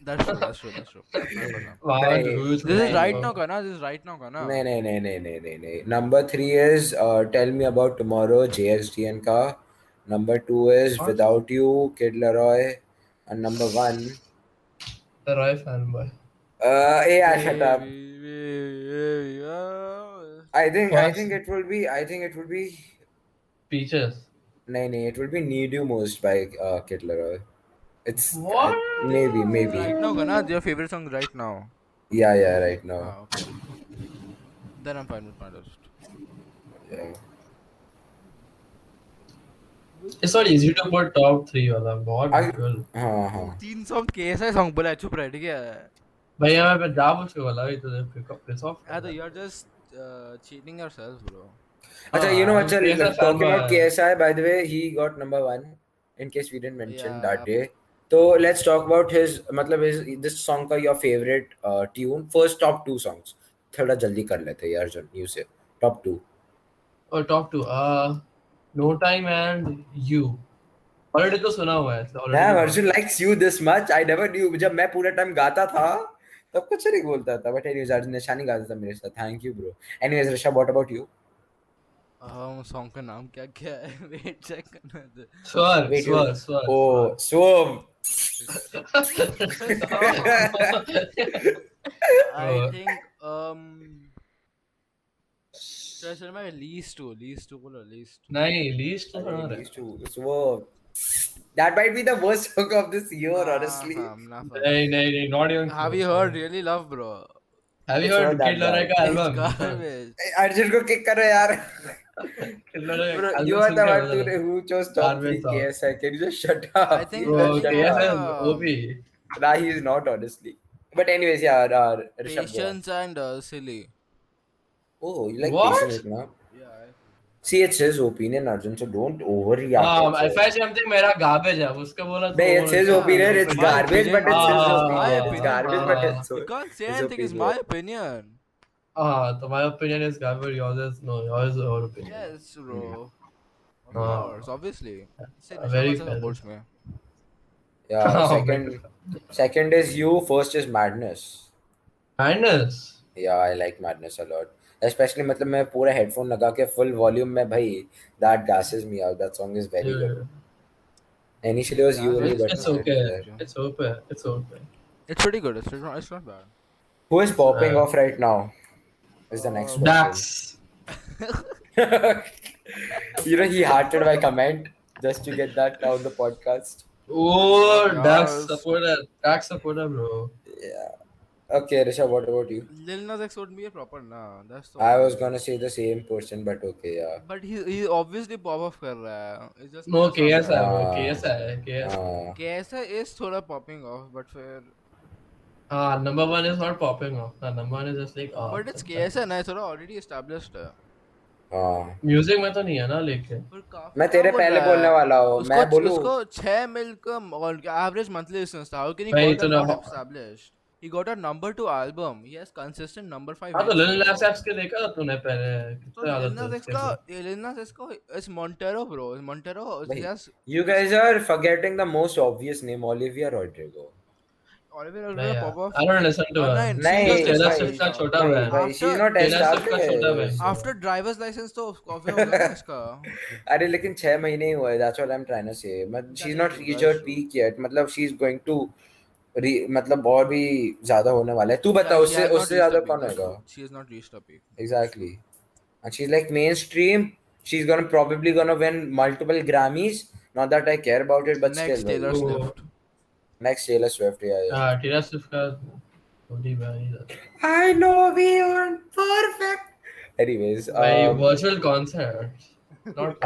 that's true Wow, नहीं. dude, this is man. right now का ना this is right now का ना नहीं. Number 3 is Tell Me About Tomorrow, JXDN का. Number 2 is What? Without You, Kid Laroi. And number 1, The Roy fanboy. yeah, shut up. I think First- it will be Peaches. नहीं, it will be Need You Most by Kid Laroi. It's What? maybe. right now का ना your favorite song right now Yeah, right now. okay then I'm fine with my list Yeah. It's not easy to put top 3 वाला. बहुत I- difficult. हाँ. 3 song कैसा song बोला चुप रह ठीक है भाई यहाँ पे जा मुझको वाला भी तुझे piss off. yeah तो you're just cheating yourself bro Acha, you know what? KSI Talking about fanboy. KSI, by the way, he got number 1. In case we didn't mention Yeah. that day. So let's talk about his. मतलब this song का your favorite tune. First top 2 songs. थोड़ा जल्दी कर लेते हैं यार you say top 2. और top 2 No Time and You. Already तो सुना हुआ है. already Damn, सुना Arjun likes you this much. I never knew. जब मैं पूरा टाइम गाता था तब कुछ नहीं बोलता था. But anyways, Arjun निशानी गाता था मेरे साथ. Thank you, bro. Anyways, Rishabh, what about you? song का नाम क्या क्या है wait check करना है Swerve, Wait, Swerve. Oh, Swarm. I think चल मैं least two बोलो least two. नहीं, least तो सुना रहा है. These two. Swarm. That might be the worst song of this year, honestly. Nah, fam. नहीं, not even. Have you heard Really Love bro Have you It's heard not that Kid Laroi bad. का it's album? garbage Arjun को kick करो यार. Bro, Bro, you are the one who chose top Garbage 3 song. KSI. Can you just shut up? I think- You Bro, I just think shut KSI up. is OP. Nah, he is not, honestly. But anyways, yeah, Rishabh, go on. Patience and Silly. Oh, you like What? Patience now? Yeah, I like Patience. See, it's his opinion, Arjun, so don't overreact. If I say something मेरा garbage है, उसका बोला तो No, वो it's his बोलता है, opinion. मेरा It's My opinion. garbage, but opinion, it's bro. his It's my opinion. It's opinion, garbage, bro. but it's You can't say his anything. It's opinion. my opinion. तो my opinion is garbage. Yours is no. Yours is our opinion. Yes, bro. Of हाँ, course, obviously. Say Rishabh very also fair. supports me. Yeah, Very second is you. First is Madness. Kindness. Yeah, I like Madness a lot. Especially मतलब मैं पूरा headphone लगा के full volume में भाई, that gasses me out. That song is very good. Yeah. Initially it was you only, but It's now okay. it's there. It's okay. It's okay. It's pretty good. It's not bad. Who is popping off right now? Is the next question. Dax. You know, he hearted my comment just to get that on the podcast. Oh, Yes. Dax supporter. Dax supporter, bro. Yeah. Okay, Rishabh, what about you? Lil Nas X would be a proper nah. That's so I was obvious. gonna say the same person, but okay, yeah. But he obviously pop off कर रहा है. It's just No, कि ऐसा KSI, bro. Ah. KSI. KSI. KSI is थोड़ा popping off, but फिर Number one is not popping off. Number one is just like. but it's KSI ना थोड़ा already established है. हाँ. म्यूजिक में तो नहीं है ना लेकिन. पर काफी मैं क्या तेरे बोल पहले रहा बोलने है? वाला हूँ. मैं बोलूँ. उसको 6 मिल का average monthly listens था. How can he भाई, call that तूने not established? He got a number 2 album. He has consistent number 5 हाँ तो hits, लिल bro. नास एक्स के देखा था तूने पहले तो कितने आदत Lil थे Nas X उसके का ऊपर? Lil Nas X का it's Montero, bro. Montero भाई, he has you guys are forgetting the most obvious name, Olivia Rodrigo. Oliver नहीं Rodrigo यार, pop off. I don't listen to her. नहीं, She's नहीं just Taylor भाई, Swift का छोटा भाई, बहन. भाई, she's not Taylor Swift का छोटा established. बहन. After driver's license तो कॉफी हो गया ना इसका. अरे लेकिन 6 महीने ही हुए. That's what I'm trying to say. She's not true, reached that's her true. peak yet. मतलब she's going to मतलब और भी ज्यादा होने वाला है. तू बता Yeah, she उससे has not उससे reached ज्यादा her peak, कौन that's होगा? true. She has not reached her peak. Exactly. And she's like mainstream. She's probably gonna win multiple Grammys. Not that I care about it, but Next still. Taylor भाई. Oh. Swift. Next Taylor Swift, yeah. Taylor Swift का छोटी बहन ही था. I know we aren't perfect. Anyways, भाई virtual concerts. Not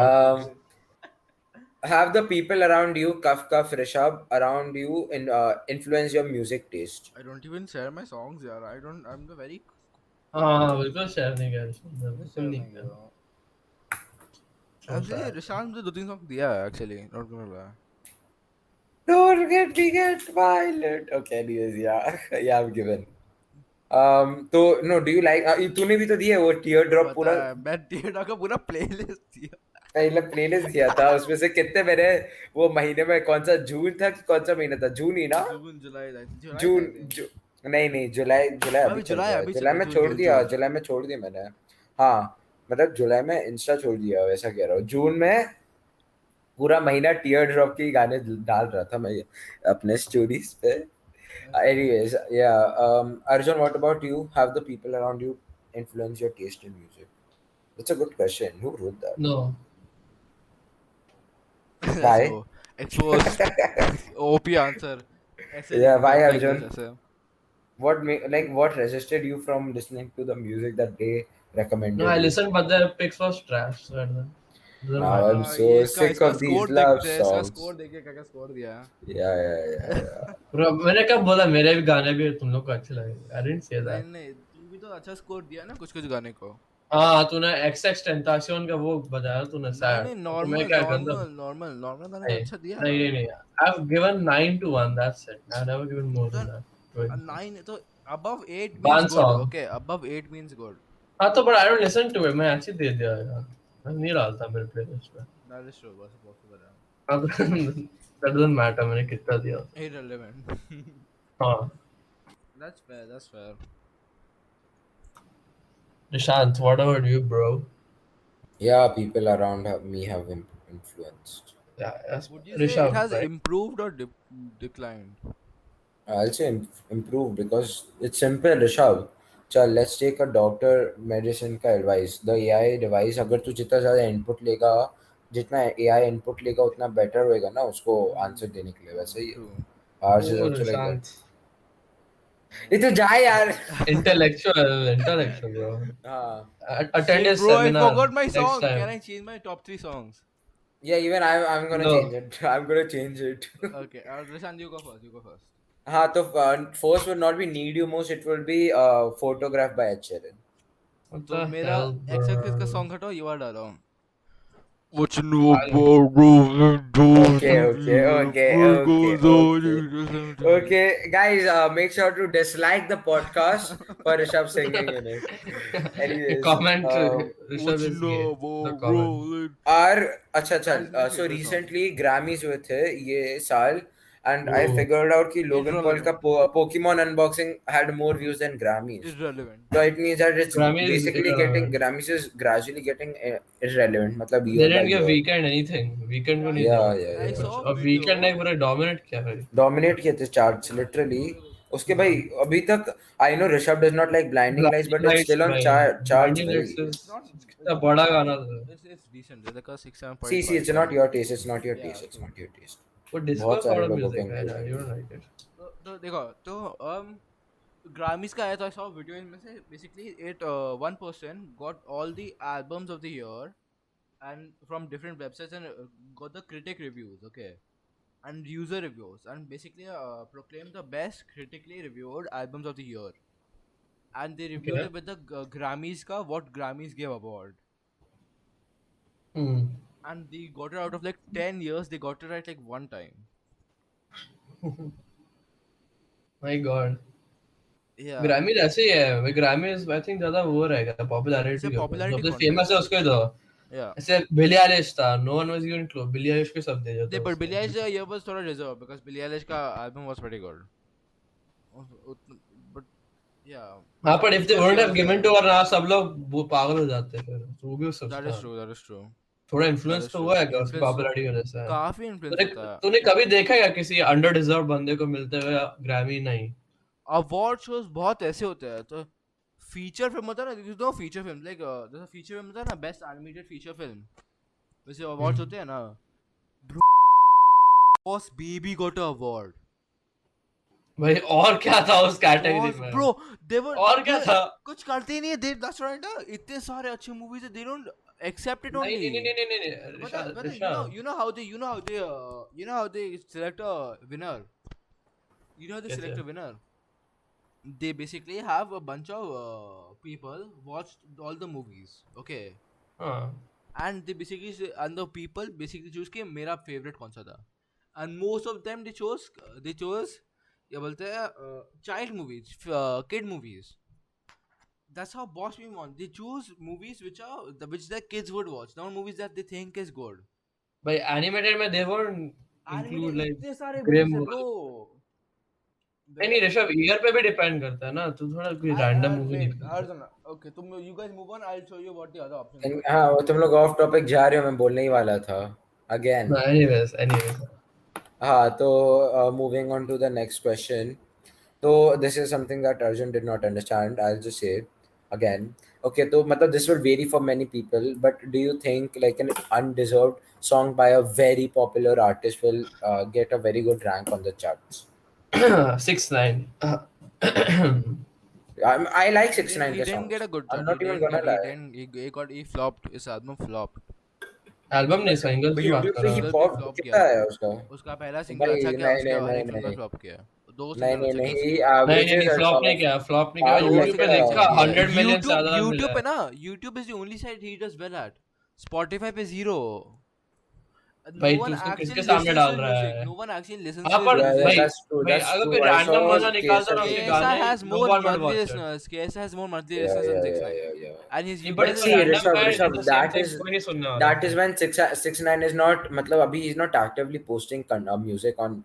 have the people around you, Kaf Rishabh, around you, influence your music taste. I don't even share my songs, यार. I'm the very हाँ बिल्कुल share नहीं कर बिल्कुल share नहीं नहीं कर. करो. ऐसे रिशान मुझे 2-3 सॉन्ग दिया है actually. Not gonna lie. Don't get violent. Okay, anyways, yeah, yeah, I've given. तो no, do you like? तूने भी तो दिया वो teardrop पूरा. पता है, मैं Teardrop का पूरा playlist दिया. पहले प्लेलिस्ट दिया था. उसमें से कितने मैंने वो महीने में कौन सा जून था कि कौन सा महीना था? जून ही ना? जून जुलाई था. जून नहीं जुलाई जुलाई अभी अभी चल जुलाई रहा है. अभी जुलाई चल- में जून- छोड़ जून- दिया. जून. जुलाई में छोड़ दिया मैंने. हाँ, मतलब जुलाई में इंस्टा छोड़ दिया, वैसा कह रहा हूँ. जून में पूरा महीना टीयर ड्रॉप के गाने डाल रहा था मैं अपने स्टोरीज पे. Anyways, yeah. Arjun, what about you? Have the people around you influence your taste in music? That's a good question. Who wrote that? No. Why? So, exposed. OP answer. ऐसे Yeah, why, like Arjun? this, ऐसे. What resisted you from listening to the music that they recommended? No, I you? listened, but their picks was trash. So I don't. Doesn't Now matter. I'm so ये इसका- sick इसका of these score love देखते हैं, इसका songs. score देख के क्या score दिया है. Yeah. Bro, मैंने कब बोला मेरे भी गाने भी तुम लोग को अच्छे लगे? I didn't say that. नहीं तू भी तो अच्छा स्कोर दिया ना कुछ गाने को. हाँ तूने XX टेंटासियन का वो बजाया तूने sad. नहीं तो मैं क्या करता? नॉर्मल गाने नहीं, अच्छा दिया. नहीं. I've given 9 to 1. That's it. I've never given more than that. 9 तो above 8 One means good. song. Okay, above 8 means good. हाँ तो but I don't listen to it. मैं ऐसे ही दे दिया यार. मैं नहीं डालता मेरे प्लेलिस्ट पे. That is true. बस possible है. हाँ तो that doesn't matter मैंने कितना दिया. Irrelevant. हाँ. That's fair. Nishant, what about you, bro? Yeah, people around me have influenced. Yeah, that's Would you say Rishabh, it has right? improved or declined? I'll say improve because it's simple, Rishabh. चल, let's take a doctor medicine का advice. The AI device, अगर तू जितना ज़्यादा input लेगा, जितना AI input लेगा उतना better होएगा ना उसको answer देने के लिए. वैसे ही True. ours is Oh, also like that. Nishant. ये तो जा यार. Intellectual, bro. हाँ. Attend Shit, his bro, I seminar forgot my next song. Can time. I change my top 3 songs? Yeah, even I'm gonna No. change it. I'm gonna change it. Okay, Rishant, you go first. You go first. हाँ तो first would not be Need You Most, it will be Photograph by Ed Sheeran. What तो the मेरा hell, accept किसका bro? Song हटाओ, ये वाला डालो. What you know I'll- about Rolling Okay. Stones? Okay, guys, make sure to dislike the podcast for Rishabh singing in it. Anyways, Comment. What Rishabh you is know gay. The about comment. Rolling? और अच्छा That is my so favorite song. recently Grammys हुए थे ये साल and I Oh. figured out कि Logan Paul का Irrelevant. Pokemon unboxing had more views than Grammys. Irrelevant. So it means that it's Grammy is basically getting irrelevant. Grammys is gradually getting irrelevant मतलब They year by didn't give year. Weekend anything. Weekend को नहीं Yeah, दिया. I yeah. saw a अब Weekend ने video. पूरा dominate किया भाई. Dominate किए थे charts literally. उसके भाई अभी तक I know Rishabh does not like Blinding Lights, but Blinding it's Lights still on भाई. charts Blinding भाई. Lights is It's not. कितना बड़ा गाना था. It's decent. It's like a 6, 7.5. See, it's not your taste. It's not your Yeah, taste. It's so- not your taste. वो disco बहुत सारे sort of लोगों music के है. include You don't like it. तो देखो तो Grammys का आया तो I saw a video इनमें से basically one person got all the albums of the year and from different websites and got the critic reviews, okay, and user reviews, and basically proclaimed the best critically reviewed albums of the year, and they reviewed Okay. it with the Grammys ka what Grammys gave award, Hmm. and they got it out of like 10 years, they got it right like one time. My God. Yeah. Grammys ऐसे ही है. भाई Grammys I think ज़्यादा वो रहेगा It's popularity a के ऊपर. popularity सबसे contest. famous है उसको ही दो. Yeah. ऐसे Billie Eilish था. No one was even close. Billie Eilish को सब दे They, देते. but Billie Eilish year was थोड़ा reserved because Billie Eilish का album was pretty good. But yeah. हाँ पर if they wouldn't have given to her ना सब लोग वो पागल हो जाते फिर. तो वो भी सब That is true. That is true. थोड़ा That influence is तो true. हुआ है क्या उसकी Influence popularity की वजह से. काफी influence तूने होता है. तूने कभी देखा है किसी अंडर डिजर्व बंदे को मिलते हुए ग्रैमी नहीं? Award shows बहुत ऐसे होते हैं तो feature film होता है ना, you know feature film like there's a feature film होता है ना, best animated feature film, वैसे awards होते हैं ना. Boss Baby got an award. भाई और क्या था उस कैटेगरी Boss, में? bro, they were और क्या था? कुछ करते ही नहीं है. That's right ना, इतने सारे अच्छे movies है, they don't accept it नहीं only. नहीं But Rishabh you know how they select a winner. You know how they Yes, select sir. a winner. They basically have a bunch of people watched all the movies, okay, हाँ and they basically and the people basically choose कि मेरा favorite कौन सा था, and most of them they chose क्या बोलते हैं child movies, kid movies. That's how Boss Me want. They choose movies which their kids would watch, not movies that they think is good. भाई animated में they won't include Animated like इतने सारे gray movies है, movies. bro. नहीं Rishabh year पे भी depend करता है ना. तू थोड़ा कोई रैंडम मूवी Wait, नहीं. Arjuna. Okay, you guys move on. I'll show you what the other options are. हाँ वो तुम लोग ऑफ टॉपिक जा रहे हो, मैं बोलने ही वाला था अगेन. anyways हाँ तो moving on to the next question. So this is something that Arjun did not understand. I'll just say it again. Okay, so matlab this will vary for many people, but do you think like an undeserved song by a very popular artist will get a very good rank on the charts? 6ix9ine. I like 6ix9ine He के didn't songs. get a good I'm chart. not even gonna lie. He flopped. His album flopped. Album नहीं singles की बात YouTube कर पे रहा hip हूँ. hop flop कितना किया. है उसका? उसका पहला सिंगल भाई, अच्छा किया, नहीं, उसके नहीं, बाद नहीं, एक सिंगल नहीं. फ्लॉप किया. दो नहीं सिंगल अच्छे नहीं किए. नहीं फ्लॉप नहीं किया. फ्लॉप नहीं किया. Average यूट्यूब पे किया. देखा 100 मिलियन से ज्यादा YouTube मिला पे है. ना, YouTube is the only site he does well at. Spotify पे 0. भाई तू उसको किसके सामने डाल रहा है? No one actually listens हाँ to पर his music. भाई that's true, भाई that's अगर true. कोई I रैंडम saw बंदा निकालता ना उसके KSI गाने has no more one would monthly watch it. listeners. KSI has more monthly Yeah, listeners than yeah, 6ix9ine. yeah. And his नहीं, YouTube but is see, random Rishabh, guy Rishabh, is the same that thing, is- कोई नहीं सुनने वाला. That is when 6ix9ine is not मतलब अभी he's not actively posting music on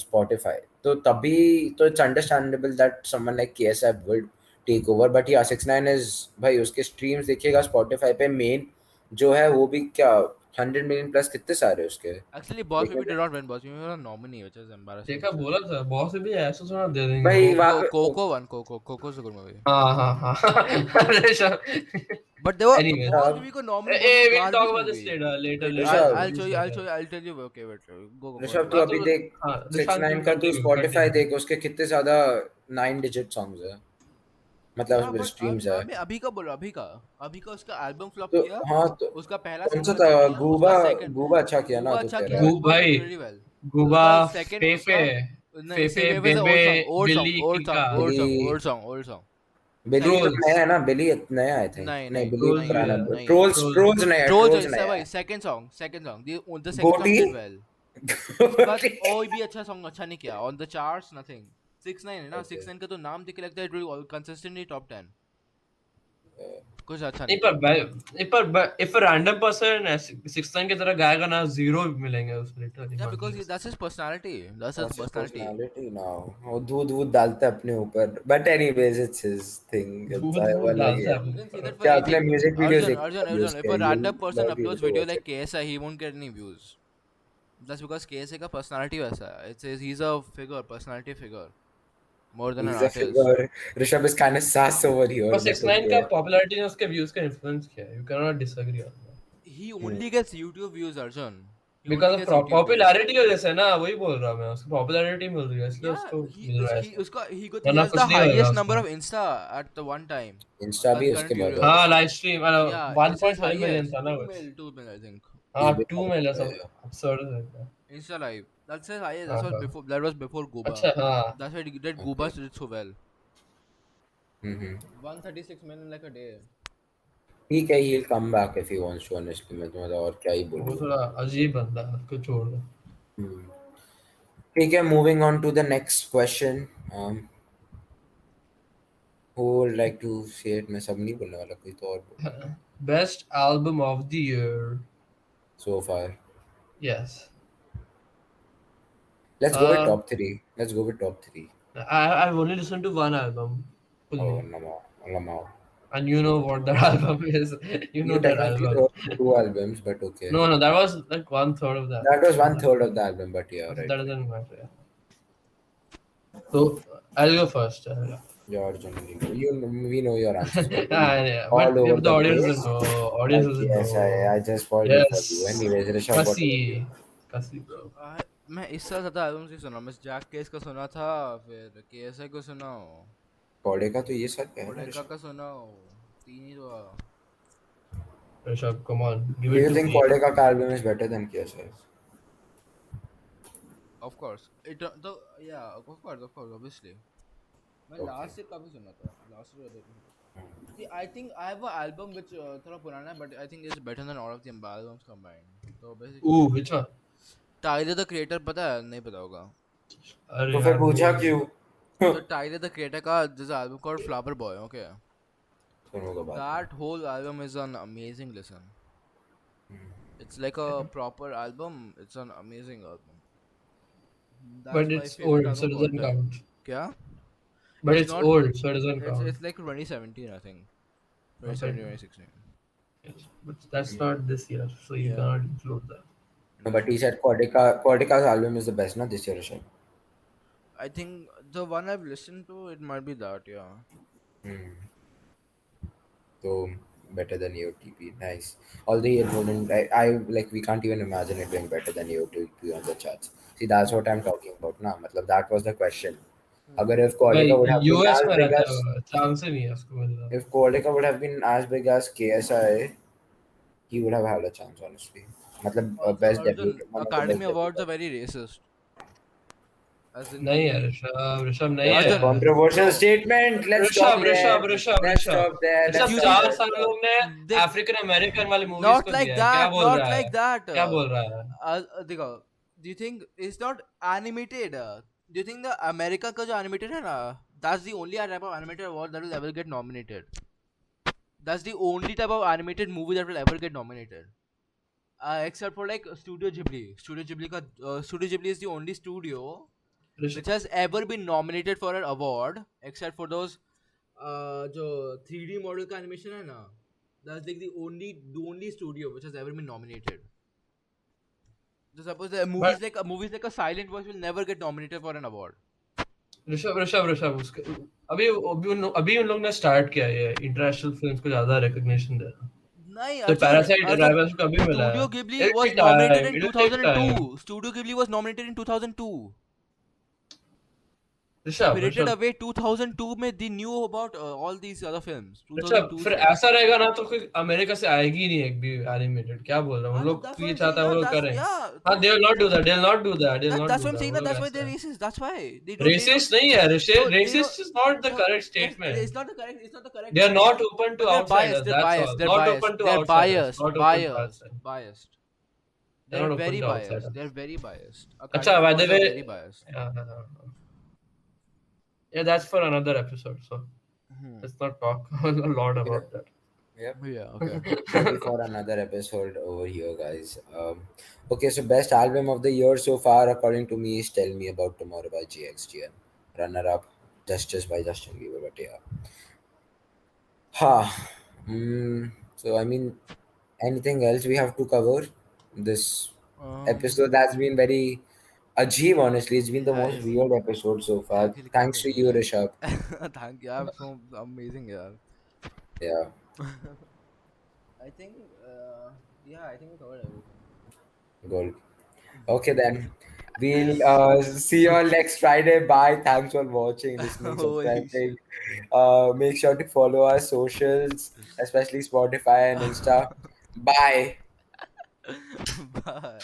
Spotify. तो तभी तो it's understandable that someone like KSI will take over. But yeah, 6ix9ine is भाई उसके streams देखिएगा Spotify पे main जो है वो भी क्या 100 million plus कितने सारे उसके. Actually, Boss Baby did not win. Boss Baby was a nominee, which is embarrassing. देखा बोला था बॉस भी ऐसा थोड़ा दे देंगे. भाई वहाँ पे Coco won. Coco's a good movie. हाँ But they were Anyways. Boss Baby को nominate. Hey, was a we'll talk garbage about this movie. later. Rishabh, I'll show you. I'll tell you. Okay, wait. Go. Rishabh तू हाँ, अभी तो- देख हाँ, 6ix9ine का तू continue, Spotify continue. देख उसके कितने ज्यादा 9-digit songs है, मतलब बट streams है. अभी का बोलो, अभी का उसका एल्बम फ्लॉप तो किया, हाँ, तो उसका पहला कौन सा सिंगल अच्छा था? किया, गूबा. उसका सेकंड गूबा अच्छा किया ना, गूबा तो अच्छा कह किया, रहा है. गूबा भाई, डिड वेरी वेल. गुबा, उसका सेकंड फेफे, उसका नहीं, फेफे, सेवे वाज बेबे, ओल्ड बिल्ली, सॉन्ग, ओल्ड किका, song, old Billy. Song, old song, old song. Billy तो ट्रोल्स, नया है ना, बिली नया आई थिंक. नहीं नहीं, नहीं बिली ट्रोल्स नहीं भी पुराना है, है. नहीं. ट्रोल्स ट्रोल्स, ट्रोल्स नया है, ट्रोल्स ट्रोल्स इससे नया भाई है. सेकंड सॉन्ग द सेकंड गोटी. Song did well. उसके बाद कोई भी अच्छा सॉन्ग अच्छा नहीं किया on the charts, nothing. 6ix9ine है ना, Okay. 6ix9ine का तो नाम देख के लगता है इट विल कंसिस्टेंटली टॉप 10. कुछ अच्छा नहीं नहीं पर किया. भाई, नहीं पर if a random person 6ix9ine की तरह गाएगा ना, जीरो मिलेंगे उसको literally Yeah, because marks. that's his personality. That's his That's his personality. personality now. वो दूध वूध डालता है अपने ऊपर. But anyways, it's his thing. It's दूध वो वूध अलग ही डालता है है. You अपने can say ऊपर. that for क्या अपने anything. म्यूजिक वीडियोस Arjun, देखते Arjun, हैं Arjun. उसके? If a You'll random person love you uploads to video watch like it. KSI, he won't get any views. That's because KSI का personality वैसा है. He's a figure, personality figure, more than an He's a artist. figure. Rishabh is kind of sass over here, पर but 6ix9ine का okay. Popularity ने उसके views का influence किया है, you cannot disagree on that. He Hmm. only gets YouTube views, Arjun. He Because only of gets YouTube views. Popularity की वजह से ना, वही बोल रहा मैं, उसको पॉपुलैरिटी मिल रही है इसलिए Yeah, उसको he मिल रहा है he ऐसा. उसका he got he वरना has कुछ the नहीं होएगा highest number उसका. of Insta at the one time. Insta भी Current उसके बाद video. है. हाँ, live stream Yeah, it's his 1.5 million highest. था ना 2 कुछ. mil, 2 mil, I think. हाँ, He's been 2 मिलियन सब yeah. absurd है. Insta live. That's his highest. हाँ हाँ. That was before Gooba. अच्छा हाँ. That's why that Okay. Gooba did so well. Mm-hmm. 136 million like a day. ठीक है, he'll come back if he wants to. Honestly, मैं तो मतलब और क्या ही वो बोलूँ. थोड़ा अजीब बंदा है, उसको छोड़ दो. Hmm. ठीक है, moving on to the next question. Who would like to say it? मैं सब नहीं बोलने वाला, कोई तो और बोल. Best album of the year. So far. Yes. Let's go with top 3. Let's go with top 3. I've only listened to one album fully. Oh, no. And you know what that album is. You know You that technically album. wrote 2 albums, but okay. No, that was like 1/3 of that. That was 1/3 of the album, but yeah, right. That doesn't matter. Yeah. So I'll go first. Your generally know. We know your answers. Yeah, All but over if the audience place. doesn't know, audience doesn't Yes, know. I just spoiled it for you. Yes. Anyways, Rishabh, what about you? Kasi bro. मैं इस साल ज़्यादा albums नहीं सुना. मैं Jack case का सुना था, फिर केएसआई को सुना हो, पौड़े का तो ये सब है ना कोडेका ऋषभ? का सुना हो. 3 ही तो. Rishabh, come on, give Do it you to think me. Kodeka का album is better than KSI's? Of course. Yeah, of course, obviously. मैं Okay. लास्ट से काफी सुना था. लास्ट से See, I think I have an album which थोड़ा पुराना है, but I think it's better than all of the albums combined. So basically, Ooh, which one? Tyler the Creator पता है? नहीं पता होगा. अरे तो फिर यार, पूछा वो- क्यों? So Tyler the Creator का there's an album called Flower Boy. Okay. सुनूंगा बाद में. That whole album is an amazing listen. It's like a proper album. It's an amazing album. That's But my it's favorite old, album so it of all doesn't time. count. क्या? But It's it's not- old, so it doesn't count. It's like 2017, I think. 2017, 2016. Yes, but that's not this year, so you Yeah. cannot include that. No, but he said Kodeka's album is the best, not this year, Rishabh. I think the one I've listened to, it might be that, yeah. So better than EOTP, nice. Although it wouldn't, I like we can't even imagine it being better than EOTP on the charts. See, that's what I'm talking about, ना. मतलब that was the question. अगर if Kodeka would have been US as में big रहता as, है, chance ही नहीं है उसको मिलना. if Kodeka would have been as big as KSI, he would have had a chance, honestly. मतलब Also, best Arjun, debut. one of the Academy best Awards are debut. very racist. As in नहीं है the- Rishabh नहीं That's a है. controversial No. statement. Let's Rishabh stop there. Rishabh Let's Rishabh stop there. Rishabh Let's 4 stop साल there. लोग ने They- African American वाली movies Not को like दिया है. क्या that, बोल not रहा है? like that. क्या बोल रहा है? देखो, do you think it's not animated? Do you think the America का जो animated है ना, that's the only type of animated award that will ever get nominated. That's the only type of animated movie that will ever get nominated. Except for like Studio Ghibli. Studio Ghibli is the only studio which has ever been nominated for an award, except for those जो 3D model का animation है ना, that's like the only studio which has ever been nominated. So suppose the movies like a Silent Voice will never get nominated for an award. Rishabh उसके अभी उन लोग ने start किया है इंटरनेशनल फिल्म्स को ज्यादा रिकॉग्निशन देना. नहीं, तो पैरासाइट ड्राइवर्स को अभी मिला है. Studio Ghibli It'll was take time, nominated in it'll take 2002. Studio Ghibli was nominated in 2002. Rishabh Spirited Rishabh Away 2002 में they knew about all these other films. Rishabh 2002 फिर से. ऐसा रहेगा ना तो कोई अमेरिका से आएगी ही नहीं एक भी एनिमेटेड. क्या बोल रहा हूँ, उन लोग That's तो what ये I'm saying. चाहता है वो Yeah, लोग that's करें. yeah. हाँ, they will not do that, they will not do that, they will not That's do what I'm that. saying. वो That लोग that's why ऐसे they're हैं. racist. That's why they don't. Racist नहीं है, No, they don't. racist is not the No, correct yes, statement. it's not the correct. It's not the correct. They are term. not open to But they're biased. outsiders, They're that's biased. all. They're Not biased. open to They're outsiders, biased. not open to Biased. outsiders. Biased. They're They're not open very to biased. outsiders. They're very biased. Acha, Academy by the boys are way, very biased. yeah, that's for another episode, so Hmm. let's not talk a lot about that. Yep. Yeah. Okay. Maybe for another episode over here, guys. Okay, so best album of the year so far, according to me, is "Tell Me About Tomorrow" by GXGN. Runner up, "Justice" by Justin Bieber. But yeah, ha. So I mean, anything else we have to cover? This episode has been very ajeeb. Honestly, it's been the Yeah, most weird episode so far. actually kind Thanks of to you, weird. Rishabh. Thank you. I'm so amazing. Yeah. Yeah. I think. Yeah. I think we covered everything. Good. Okay then. We'll see you all next Friday. Bye. Thanks for watching, listening, Holy subscribing. Make sure to follow our socials, especially Spotify and Insta. Bye. Bye.